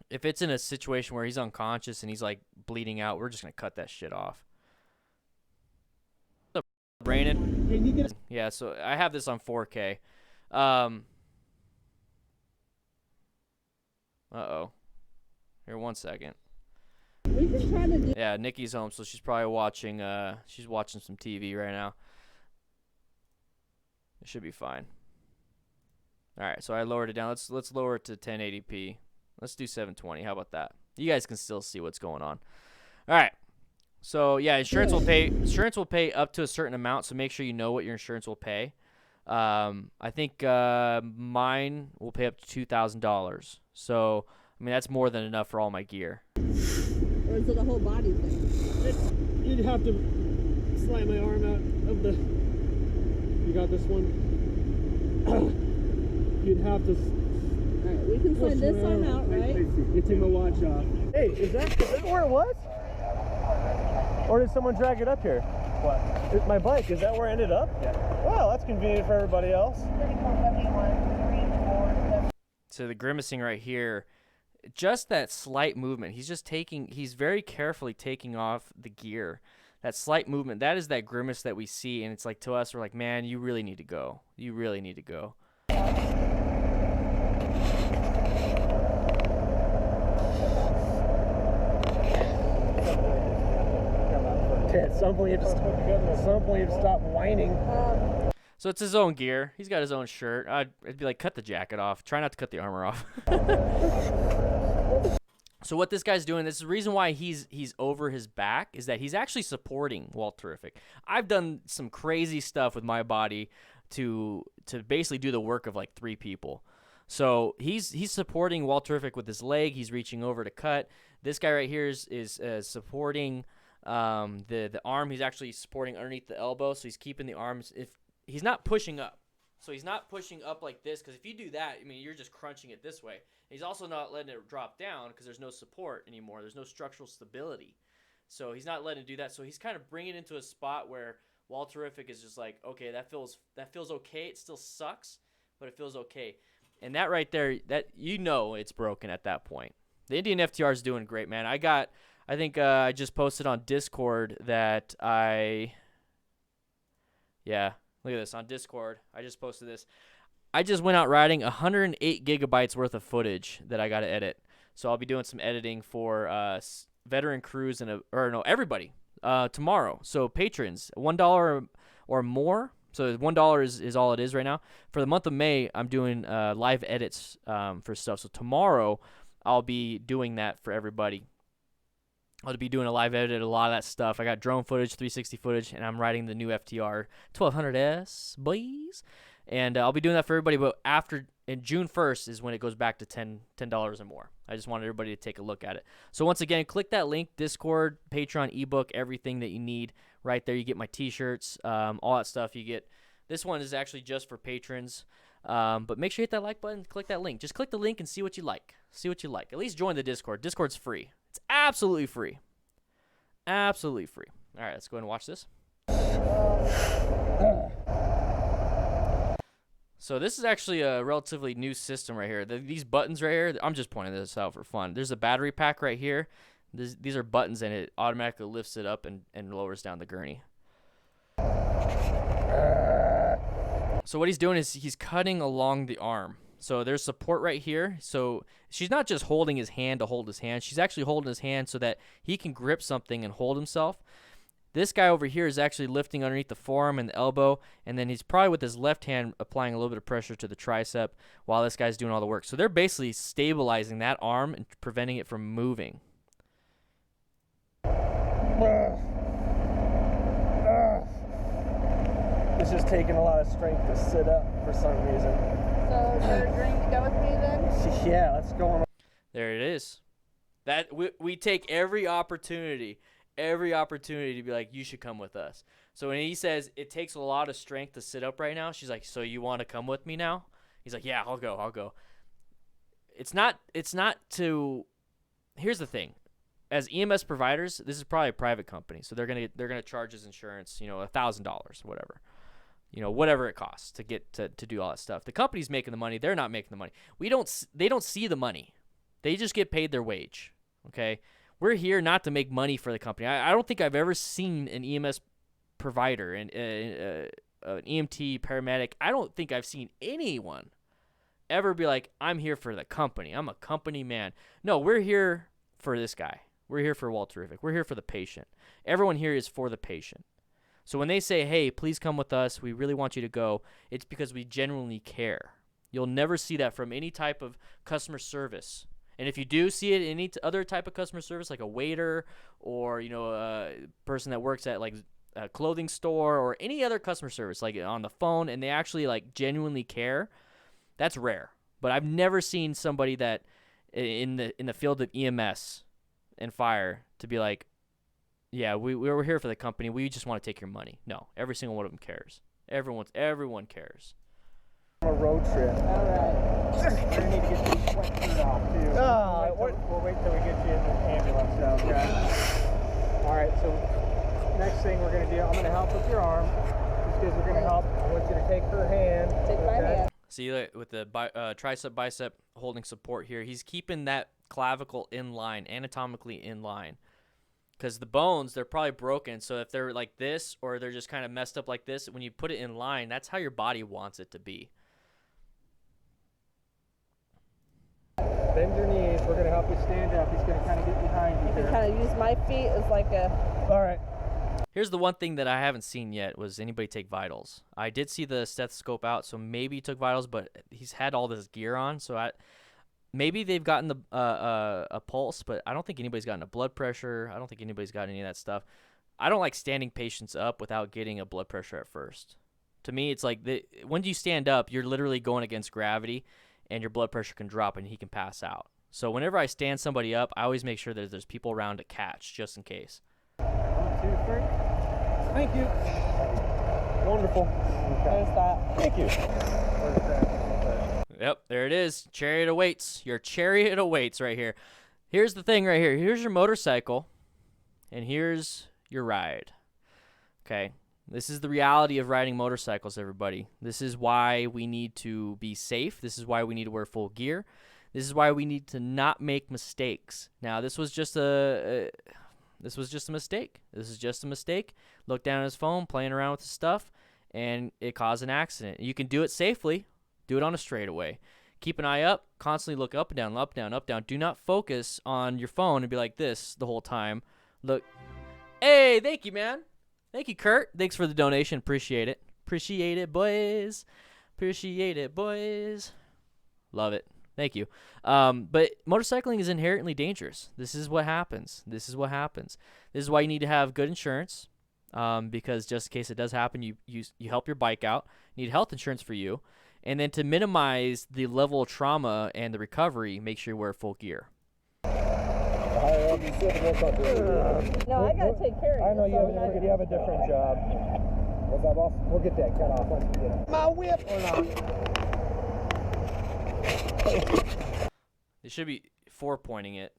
if it's in a situation where he's unconscious and he's like bleeding out, we're just going to cut that shit off. What's up, Raynin? Yeah, so I have this on 4K. Uh-oh. Here, 1 second. We can try to do. Yeah, Nikki's home, so she's probably watching she's watching some TV right now. It should be fine. Alright, so I lowered it down. Let's lower it to 1080p. Let's do 720. How about that? You guys can still see what's going on. Alright. So yeah, insurance will pay up to a certain amount, so make sure you know what your insurance will pay. I think mine will pay up to $2,000. So, I mean, that's more than enough for all my gear. Or is it a whole body thing? You'd have to slide my arm out of the... You got this one? You'd have to... Alright, we can slide this arm out, right? You take my watch off. Hey, is that where it was? Or did someone drag it up here? What? My bike, is that where it ended up? Yeah. Well, that's convenient for everybody else. So the grimacing right here, just that slight movement, he's very carefully taking off the gear. That slight movement, that is that grimace that we see, and it's like, to us, we're like, man, you really need to go. You really need to go. At some point, you have to stop whining. So it's his own gear. He's got his own shirt. I'd be like, cut the jacket off. Try not to cut the armor off. So what this guy's doing, this is the reason why he's over his back, is that he's actually supporting Walterrific. I've done some crazy stuff with my body to basically do the work of like 3 people. So he's supporting Walterrific with his leg. He's reaching over to cut. This guy right here is supporting the arm. He's actually supporting underneath the elbow, so he's keeping the arms. If he's not pushing up, so he's not pushing up like this, because if you do that, I mean, you're just crunching it this way. He's also not letting it drop down because there's no support anymore. There's no structural stability, so he's not letting it do that. So he's kind of bringing it into a spot where Walterrific is just like, okay, that feels okay. It still sucks, but it feels okay. And that right there, that it's broken at that point. The Indian FTR is doing great, man. I think I just posted on Discord that yeah, look at this on Discord. I just posted this. I just went out riding 108 gigabytes worth of footage that I got to edit. So I'll be doing some editing for veteran crews and everybody tomorrow. So patrons, $1 or more. So $1 is all it is right now. For the month of May, I'm doing live edits for stuff. So tomorrow, I'll be doing that for everybody. I'll be doing a live edit, a lot of that stuff. I got drone footage, 360 footage, and I'm riding the new FTR 1200S, boys. And I'll be doing that for everybody. But in June 1st is when it goes back to $10 or more. I just wanted everybody to take a look at it. So once again, click that link, Discord, Patreon, ebook, everything that you need. Right there, you get my T-shirts, all that stuff. You get this one is actually just for patrons, but make sure you hit that like button, click that link. Just click the link and see what you like. See what you like. At least join the Discord. Discord's free. It's absolutely free. Absolutely free. All right, let's go ahead and watch this. So this is actually a relatively new system right here. These buttons right here, I'm just pointing this out for fun. There's a battery pack right here. These are buttons, and it automatically lifts it up and lowers down the gurney. So what he's doing is he's cutting along the arm. So there's support right here. So she's not just holding his hand to hold his hand. She's actually holding his hand so that he can grip something and hold himself. This guy over here is actually lifting underneath the forearm and the elbow, and then he's probably with his left hand applying a little bit of pressure to the tricep while this guy's doing all the work. So they're basically stabilizing that arm and preventing it from moving. It's just taking a lot of strength to sit up for some reason. So you're agreeing to go with me then? Yeah, let's go on. There it is. That we take every opportunity to be like, you should come with us. So when he says it takes a lot of strength to sit up right now, she's like, so you want to come with me now? He's like, yeah, I'll go. It's not to. Here's the thing. As EMS providers, this is probably a private company, so they're gonna charge his insurance, $1,000 or whatever, whatever it costs to get to do all that stuff. The company's making the money; they're not making the money. They don't see the money; they just get paid their wage. Okay, we're here not to make money for the company. I don't think I've ever seen an EMS provider and an EMT paramedic. I don't think I've seen anyone ever be like, "I'm here for the company. I'm a company man." No, we're here for this guy. We're here for Walterrific. We're here for the patient. Everyone here is for the patient. So when they say, hey, please come with us, we really want you to go, it's because we genuinely care. You'll never see that from any type of customer service. And if you do see it in any other type of customer service, like a waiter or, a person that works at like a clothing store or any other customer service, like on the phone, and they actually like genuinely care, that's rare. But I've never seen somebody that in the field of EMS and fire to be like, yeah, we're here for the company. We just want to take your money. No, every single one of them cares. Everyone cares. On a road trip. All right. We're going to need to get these sweatshirts off, too. We'll wait till we get you in the ambulance, okay? All right, so next thing we're going to do, I'm going to help with your arm. Just because we're going to help, I want you to take her hand. Take my hand. See, with the tricep, bicep holding support here, he's keeping that clavicle in line, anatomically in line. Because the bones, they're probably broken. So if they're like this or they're just kind of messed up like this, when you put it in line, that's how your body wants it to be. Bend your knees. We're going to help you stand up. He's going to kind of get behind you. You can kind of use my feet as like a... All right. Here's the one thing that I haven't seen yet was anybody take vitals. I did see the stethoscope out, so maybe he took vitals, but he's had all this gear on, so maybe they've gotten a pulse, but I don't think anybody's gotten a blood pressure. I don't think anybody's got any of that stuff. I don't like standing patients up without getting a blood pressure at first. To me, it's like when you stand up, you're literally going against gravity, and your blood pressure can drop and he can pass out. So whenever I stand somebody up, I always make sure that there's people around to catch, just in case. 1, 2, 3. Thank you. Wonderful. There's that. Thank you. Yep, there it is. Chariot awaits. Your chariot awaits right here. Here's the thing right here. Here's your motorcycle, and here's your ride. Okay, this is the reality of riding motorcycles, everybody. This is why we need to be safe. This is why we need to wear full gear. This is why we need to not make mistakes. Now, this was just a mistake. This is just a mistake. Looked down at his phone, playing around with his stuff, and it caused an accident. You can do it safely. Do it on a straightaway. Keep an eye up. Constantly look up and down, up, down, up, down. Do not focus on your phone and be like this the whole time. Look. Hey, thank you, man. Thank you, Kurt. Thanks for the donation. Appreciate it. Appreciate it, boys. Appreciate it, boys. Love it. Thank you. But motorcycling is inherently dangerous. This is what happens. This is what happens. This is why you need to have good insurance, because just in case it does happen, you help your bike out. You need health insurance for you. And then to minimize the level of trauma and the recovery, make sure you wear full gear. No, I gotta take care of you. I know you have a different job. We'll get that cut off once we get it. My whip or not? They should be 4-pointing it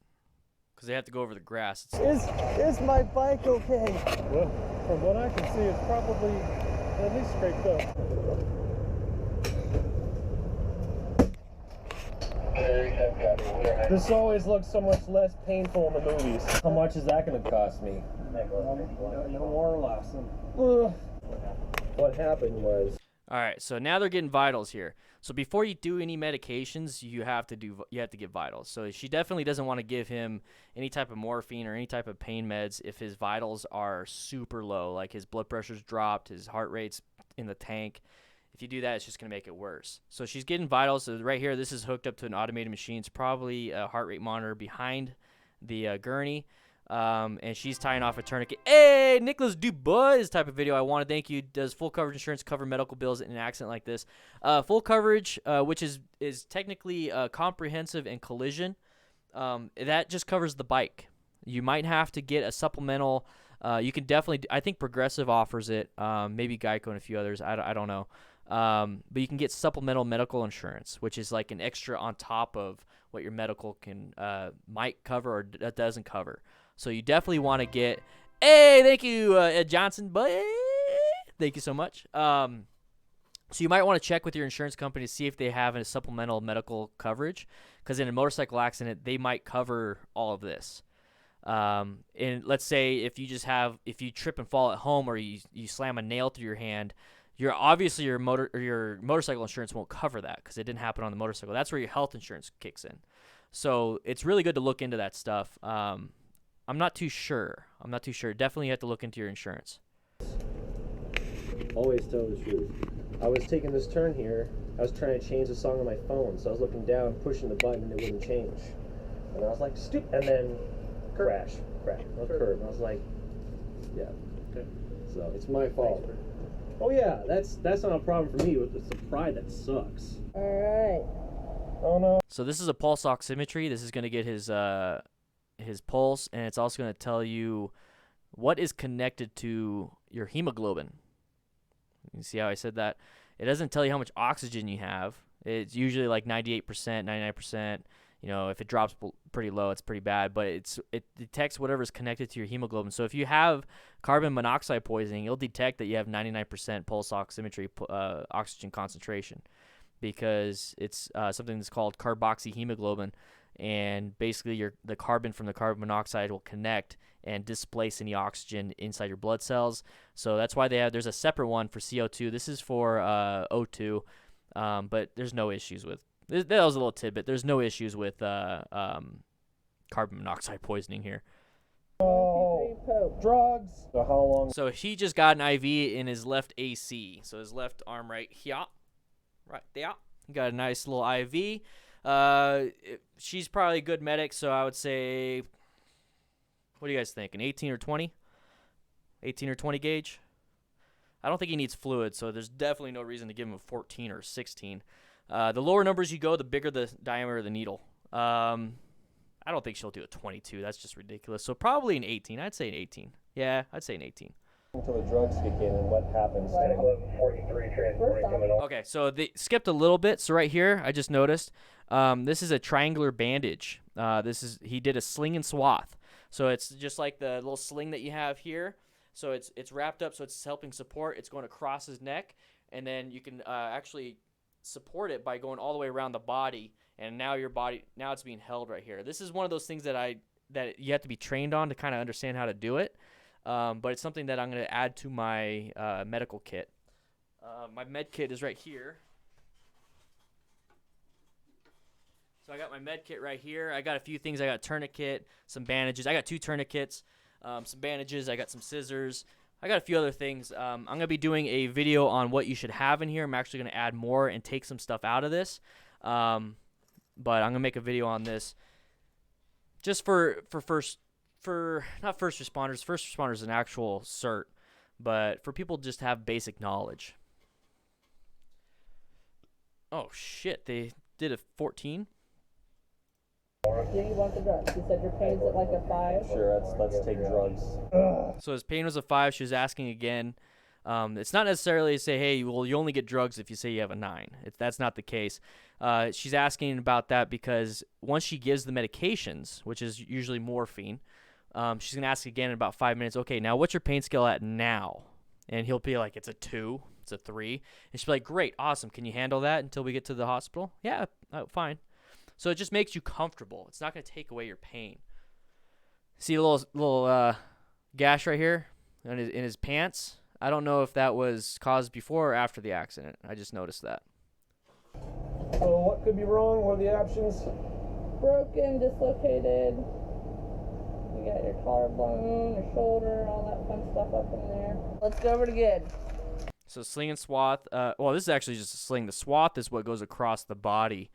because they have to go over the grass. Is my bike okay? Well, from what I can see, it's probably at least scraped up. This always looks so much less painful in the movies. How much is that going to cost me? No more or less. What happened was... All right, so now they're getting vitals here. So before you do any medications, you have to get vitals. So she definitely doesn't want to give him any type of morphine or any type of pain meds if his vitals are super low, like his blood pressure's dropped, his heart rate's in the tank. If you do that, it's just going to make it worse. So she's getting vitals. So right here, this is hooked up to an automated machine. It's probably a heart rate monitor behind the gurney. And she's tying off a tourniquet. Hey, Nicholas Dubois type of video. I want to thank you. Does full coverage insurance cover medical bills in an accident like this? Full coverage, which is technically comprehensive and collision, that just covers the bike. You might have to get a supplemental. You can definitely, I think Progressive offers it. Maybe Geico and a few others. I don't know. But you can get supplemental medical insurance, which is like an extra on top of what your medical might cover or doesn't cover. So you definitely want to get. Hey, thank you, Ed Johnson. But thank you so much. So you might want to check with your insurance company to see if they have a supplemental medical coverage, because in a motorcycle accident, they might cover all of this. And let's say if you trip and fall at home, or you slam a nail through your hand, your motorcycle insurance won't cover that because it didn't happen on the motorcycle. That's where your health insurance kicks in. So it's really good to look into that stuff. I'm not too sure. Definitely you have to look into your insurance. Always tell the truth. I was taking this turn here. I was trying to change the song on my phone, so I was looking down, pushing the button, and it wouldn't change. And I was like, stupid. And then crash. No curve. And I was like, yeah. Okay. So it's my fault. Oh yeah, that's not a problem for me. It's the pride that sucks. All right. Oh no. So this is a pulse oximetry. This is going to get his pulse, and it's also going to tell you what is connected to your hemoglobin. You see how I said that? It doesn't tell you how much oxygen you have. It's usually like 98%, 99%. You know, if it drops pretty low, it's pretty bad. But it detects whatever's connected to your hemoglobin. So if you have carbon monoxide poisoning, it'll detect that you have 99% pulse oximetry oxygen concentration, because it's something that's called carboxyhemoglobin. And basically the carbon from the carbon monoxide will connect and displace any oxygen inside your blood cells. So that's why there's a separate one for CO2. This is for O2, but there's no issues with, that was a little tidbit, there's no issues with carbon monoxide poisoning here. Oh, drugs. So how long? So he just got an IV in his left AC. So his left arm right here. Right there. He got a nice little IV. She's probably a good medic, so I would say, what are you guys thinking, 18 or 20? 18 or 20 gauge? I don't think he needs fluid, so there's definitely no reason to give him a 14 or 16. The lower numbers you go, the bigger the diameter of the needle. I don't think she'll do a 22. That's just ridiculous. So probably an 18. I'd say an 18. Yeah, I'd say an 18. Until the drugs kick in, and what happens? Okay, so they skipped a little bit. So right here, I just noticed, this is a triangular bandage. He did a sling and swath. So it's just like the little sling that you have here. So it's wrapped up, so it's helping support. It's going across his neck, and then you can actually support it by going all the way around the body. And now it's being held right here. This is one of those things that you have to be trained on to kind of understand how to do it. But it's something that I'm going to add to my medical kit. My med kit is right here. So I got my med kit right here. I got a few things. I got a tourniquet, some bandages. I got 2 tourniquets, some bandages. I got some scissors. I got a few other things. I'm going to be doing a video on what you should have in here. I'm actually going to add more and take some stuff out of this. But I'm going to make a video on this just for not first responders. First responders is an actual cert, but for people just to have basic knowledge. Oh, shit. They did a 14? Do you want the drugs? You said your pain's at like a 5. Sure, let's take drugs. So his pain was a 5. She was asking again. It's not necessarily to say, hey, well, you only get drugs if you say you have a 9. That's not the case. She's asking about that because once she gives the medications, which is usually morphine, she's going to ask again in about 5 minutes, okay, now what's your pain scale at now? And he'll be like, it's a 2, it's a 3. And she'll be like, great, awesome. Can you handle that until we get to the hospital? Yeah, fine. So it just makes you comfortable. It's not going to take away your pain. See a little gash right here in his pants? I don't know if that was caused before or after the accident. I just noticed that. So what could be wrong? What are the options? Broken, dislocated. You got your collarbone, your shoulder, all that fun stuff up in there. Let's go over it again. So sling and swath. Well, this is actually just a sling. The swath is what goes across the body.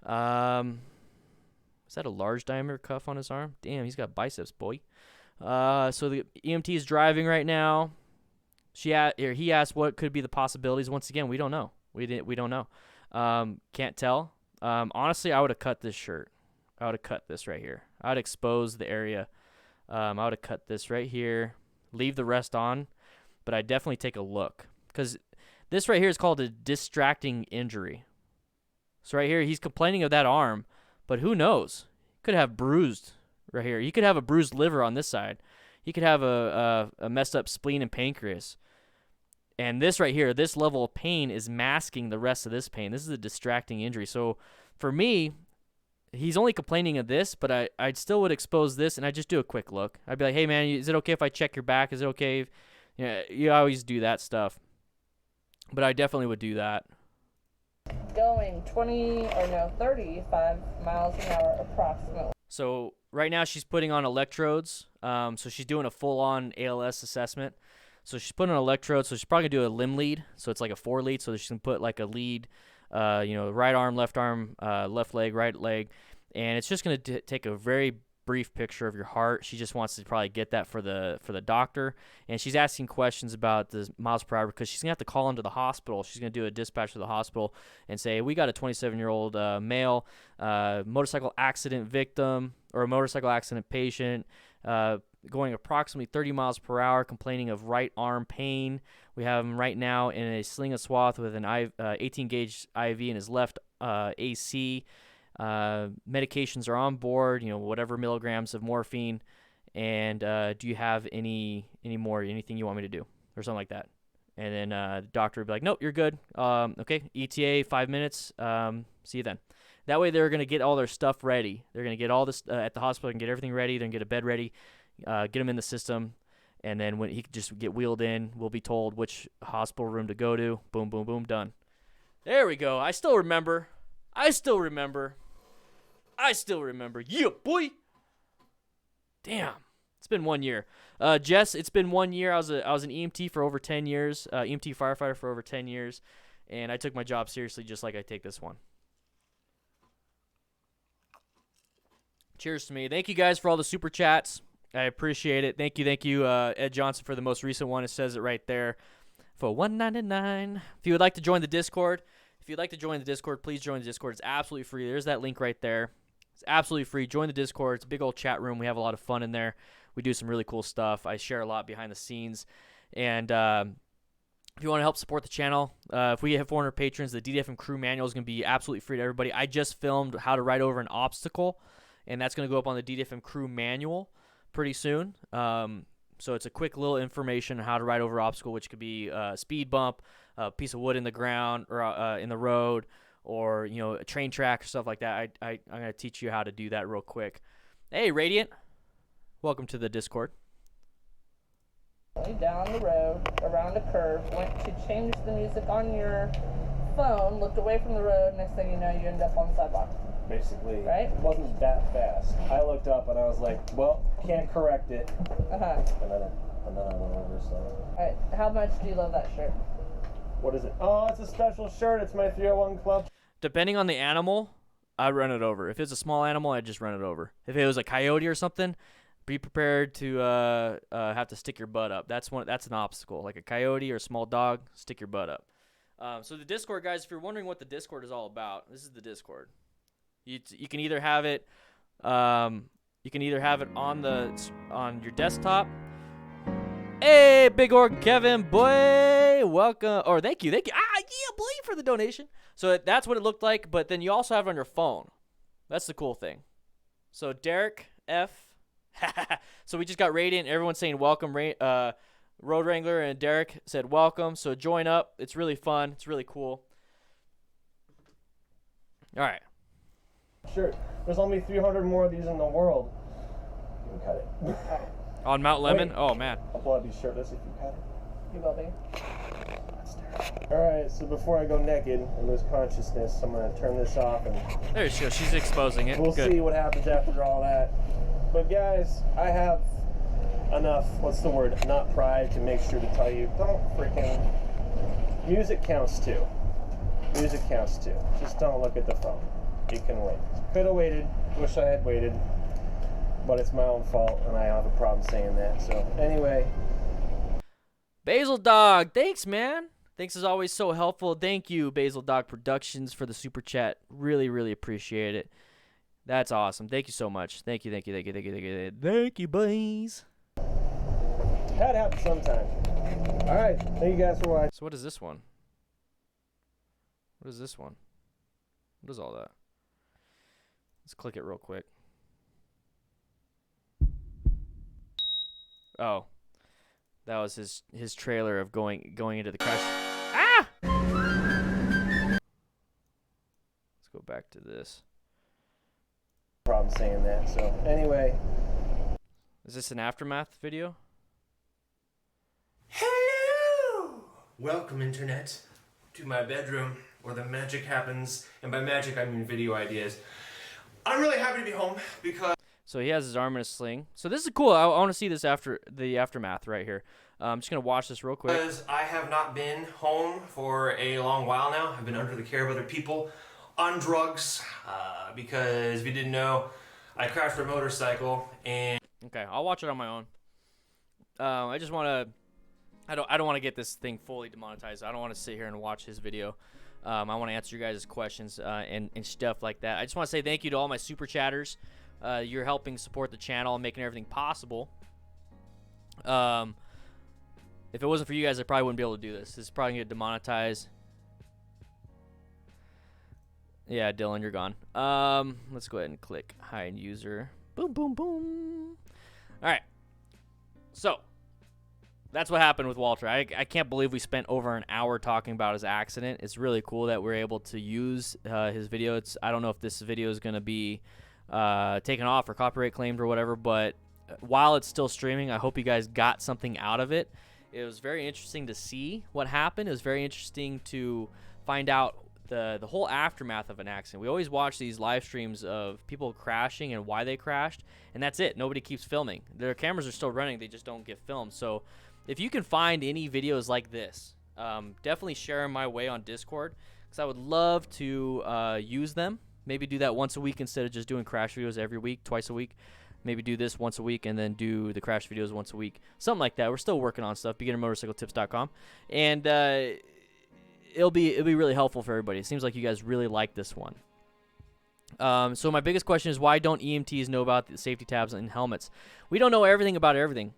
Is that a large diameter cuff on his arm? Damn, he's got biceps, boy. So the EMT is driving right now. He asked what could be the possibilities. Once again, we don't know. We don't know. Can't tell. Honestly, I would have cut this shirt. I would have cut this right here. I would expose the area. I would have cut this right here. Leave the rest on, but I definitely take a look because this right here is called a distracting injury. So right here, he's complaining of that arm, but who knows? He could have bruised right here. He could have a bruised liver on this side. He could have a messed up spleen and pancreas. And this right here, this level of pain is masking the rest of this pain. This is a distracting injury. So for me, he's only complaining of this, but I still would expose this, and I'd just do a quick look. I'd be like, hey, man, is it okay if I check your back? Is it okay if, you always do that stuff. But I definitely would do that. Going 35 miles an hour approximately. So right now she's putting on electrodes. So she's doing a full-on ALS assessment. So she's putting on electrodes. So she's probably going to do a limb lead. So it's like a 4 lead. So she's going to put like a lead, right arm, left leg, right leg. And it's just going to take a very brief picture of your heart. She just wants to probably get that for the doctor. And she's asking questions about the miles per hour because she's going to have to call into the hospital. She's going to do a dispatch to the hospital and say, we got a 27-year-old male motorcycle accident victim or a motorcycle accident patient going approximately 30 miles per hour, complaining of right arm pain. We have him right now in a sling and swath with an 18-gauge IV in his left AC. Medications are on board, whatever milligrams of morphine. And do you have anything you want me to do or something like that? And then the doctor would be like, nope, you're good. Okay, ETA, 5 minutes. See you then. That way they're going to get all their stuff ready. They're going to get all this at the hospital and get everything ready. They're going to get a bed ready, get him in the system. And then when he can just get wheeled in, we'll be told which hospital room to go to. Boom, boom, boom, done. There we go. I still remember. Yeah, boy. Damn. It's been 1 year. Jess, it's been 1 year. I was an EMT for over 10 years, EMT firefighter for over 10 years, and I took my job seriously just like I take this one. Cheers to me. Thank you guys for all the super chats. I appreciate it. Thank you, Ed Johnson, for the most recent one. It says it right there. For $1.99. If you would like to join the Discord, please join the Discord. It's absolutely free. There's that link right there. It's absolutely free. Join the Discord. It's a big old chat room. We have a lot of fun in there. We do some really cool stuff. I share a lot behind the scenes. And if you want to help support the channel, if we hit 400 patrons, the DDFM crew manual is going to be absolutely free to everybody. I just filmed how to ride over an obstacle, and that's going to go up on the DDFM crew manual pretty soon. So it's a quick little information on how to ride over an obstacle, which could be a speed bump, a piece of wood in the ground or in the road, or a train track or stuff like that. I'm going to teach you how to do that real quick. Hey, Radiant. Welcome to the Discord. Down the road, around a curve, went to change the music on your phone, looked away from the road, next thing you know, you end up on the sidewalk. basically. Right. It wasn't that fast. I looked up and I was like, well, can't correct it. Uh-huh. And then I went over, so. Alright, how much do you love that shirt? What is it? Oh, it's a special shirt. It's my 301 Club. Depending on the animal, I'd run it over. If it's a small animal, I'd just run it over. If it was a coyote or something, be prepared to have to stick your butt up. That's an obstacle. Like a coyote or a small dog, stick your butt up. So the Discord, guys, if you're wondering what the Discord is all about, this is the Discord. You can either have it on your desktop. Hey, Big Orc Kevin, boy, welcome. Or thank you. Yeah, believe for the donation. So that's what it looked like, but then you also have it on your phone. That's the cool thing. So Derek F. So we just got Raynin. Everyone's saying welcome. RoadWrangler and Derek said welcome. So join up. It's really fun. It's really cool. All right. Shirt. There's only 300 more of these in the world. You can cut it. On Mount Lemon? Wait. Oh, man. I'll pull out these shirtless if you cut it. You will be. Alright, so before I go naked and lose consciousness, I'm going to turn this off and There she goes. She's exposing it. we'll Good. see what happens after all that. But guys, I have enough, what's the word, not pride, to make sure to tell you, don't freaking, music counts too. Music counts too. Just don't look at the phone. You can wait. Could have waited, wish I had waited, but it's my own fault and I have a problem saying that. So anyway. Basil Dog, thanks, man. Thanks as always, so helpful. Thank you, Basil Dog Productions, for the super chat. Really, really appreciate it. That's awesome. Thank you so much. Thank you, boys. That happens sometime. Alright, thank you guys for watching. So what is this one? What is this one? What is all that? Let's click it real quick. Oh. That was his trailer of going into the crash. Ah! Let's go back to this. Problem saying that. So anyway. Is this an aftermath video? Hello! Welcome, Internet, to my bedroom where the magic happens. And by magic, I mean video ideas. I'm really happy to be home because... So he has his arm in a sling. So this is cool. I want to see this after the aftermath right here. I'm just going to watch this real quick. Because I have not been home for a long while now. I've been under the care of other people on drugs. Because if you didn't know, I crashed a motorcycle and... Okay, I'll watch it on my own. I just want to... I don't want to get this thing fully demonetized. I don't want to sit here and watch his video. I want to answer your guys' questions and stuff like that. I just want to say thank you to all my super chatters. You're helping support the channel and making everything possible. If it wasn't for you guys, I probably wouldn't be able to do this. This is probably going to get demonetized. Yeah, Dylan, you're gone. Let's go ahead and click hide user. Boom, boom, boom. All right. So, that's what happened with Walter. I can't believe we spent over an hour talking about his accident. It's really cool that we're able to use his video. I don't know if this video is going to be taken off or copyright claimed or whatever, but while it's still streaming, I hope you guys got something out of it. It was very interesting to see what happened. It was very interesting to find out the whole aftermath of an accident. We always watch these live streams of people crashing and why they crashed, and that's it. Nobody keeps filming. Their cameras are still running. They just don't get filmed. So if you can find any videos like this, definitely share them my way on Discord, because I would love to use them. Maybe do that once a week instead of just doing crash videos every week, twice a week. Maybe do this once a week and then do the crash videos once a week. Something like that. We're still working on stuff. BeginnerMotorcycleTips.com. And it'll be really helpful for everybody. It seems like you guys really like this one. So my biggest question is, why don't EMTs know about the safety tabs and helmets? We don't know everything about everything.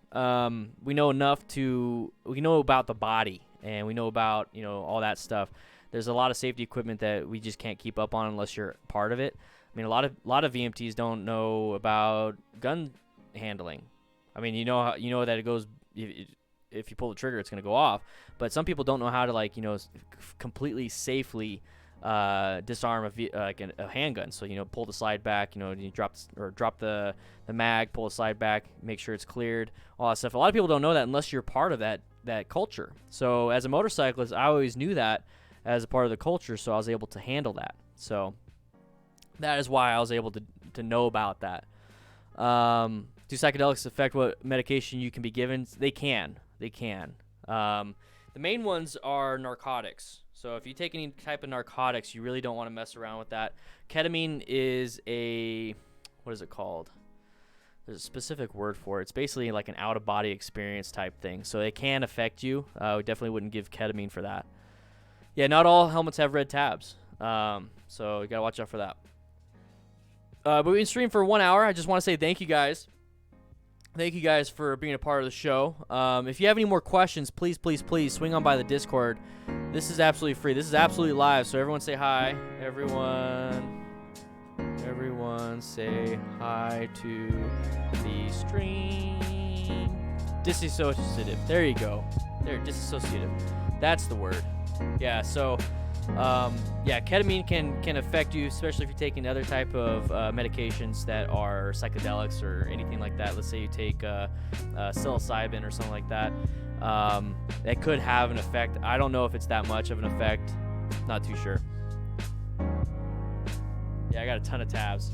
We know enough we know about the body, and we know about, all that stuff. There's a lot of safety equipment that we just can't keep up on unless you're part of it. I mean, a lot of EMTs don't know about gun handling. I mean, you know that it goes, if you pull the trigger, it's going to go off. But some people don't know how to completely safely disarm a handgun. So pull the slide back. You drop the mag, pull the slide back, make sure it's cleared, all that stuff. A lot of people don't know that unless you're part of that culture. So as a motorcyclist, I always knew that as a part of the culture, so I was able to handle that. So That is why I was able to know about that. Do psychedelics affect what medication you can be given? They can. The main ones are narcotics. So if you take any type of narcotics, you really don't want to mess around with that. Ketamine is what is it called? There's a specific word for it. It's basically like an out-of-body experience type thing. So it can affect you. We definitely wouldn't give ketamine for that. Yeah, not all helmets have red tabs. So you got to watch out for that. But we've been streaming for 1 hour. I just want to say thank you guys. Thank you guys for being a part of the show. If you have any more questions, please swing on by the Discord. This is absolutely free. This is absolutely live, so everyone say hi. Everyone say hi to the stream. Disassociative. There you go. There, disassociative. That's the word. Yeah, so... ketamine can affect you, especially if you're taking other type of medications that are psychedelics or anything like that. Let's say you take psilocybin or something like that. That could have an effect. I don't know if it's that much of an effect. Not too sure. Yeah, I got a ton of tabs.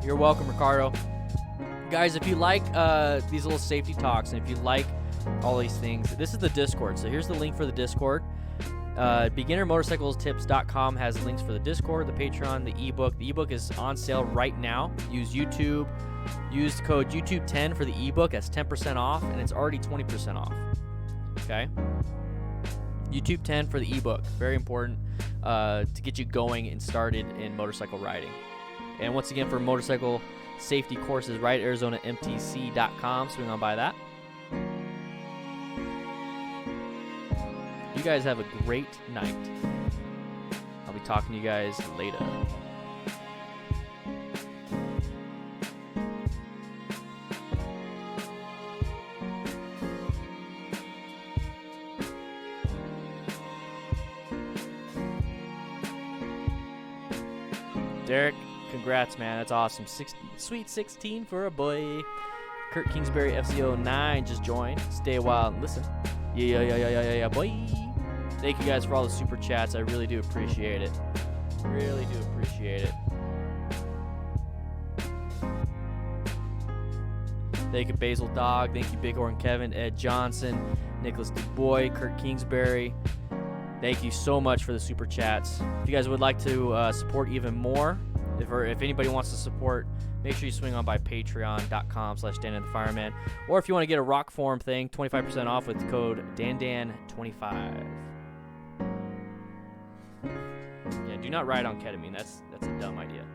You're welcome, Ricardo. Guys, if you like these little safety talks, and if you like all these things, this is the Discord. So here's the link for the Discord. BeginnerMotorcyclesTips.com has links for the Discord, the Patreon, the ebook. The ebook is on sale right now. Use YouTube. Use the code YouTube10 for the ebook. That's 10% off, and it's already 20% off. Okay? YouTube 10 for the ebook. Very important to get you going and started in motorcycle riding. And once again, for motorcycle safety courses, right? ArizonaMTC.com. Swing on by that. You guys have a great night. I'll be talking to you guys later. Derek, congrats, man. That's awesome. Sweet 16 for a boy. Kurt Kingsbury FCO9 just joined. Stay a while and listen. Yeah, boy. Thank you guys for all the super chats. I really do appreciate it. Really do appreciate it. Thank you, Basil Dog. Thank you, Bighorn Kevin, Ed Johnson, Nicholas DuBois, Kurt Kingsbury. Thank you so much for the super chats. If you guys would like to support even more, if anybody wants to support, make sure you swing on by patreon.com/DanDanTheFireman. Or if you want to get a rock form thing, 25% off with the code DanDan25. Yeah, do not ride on ketamine. That's a dumb idea.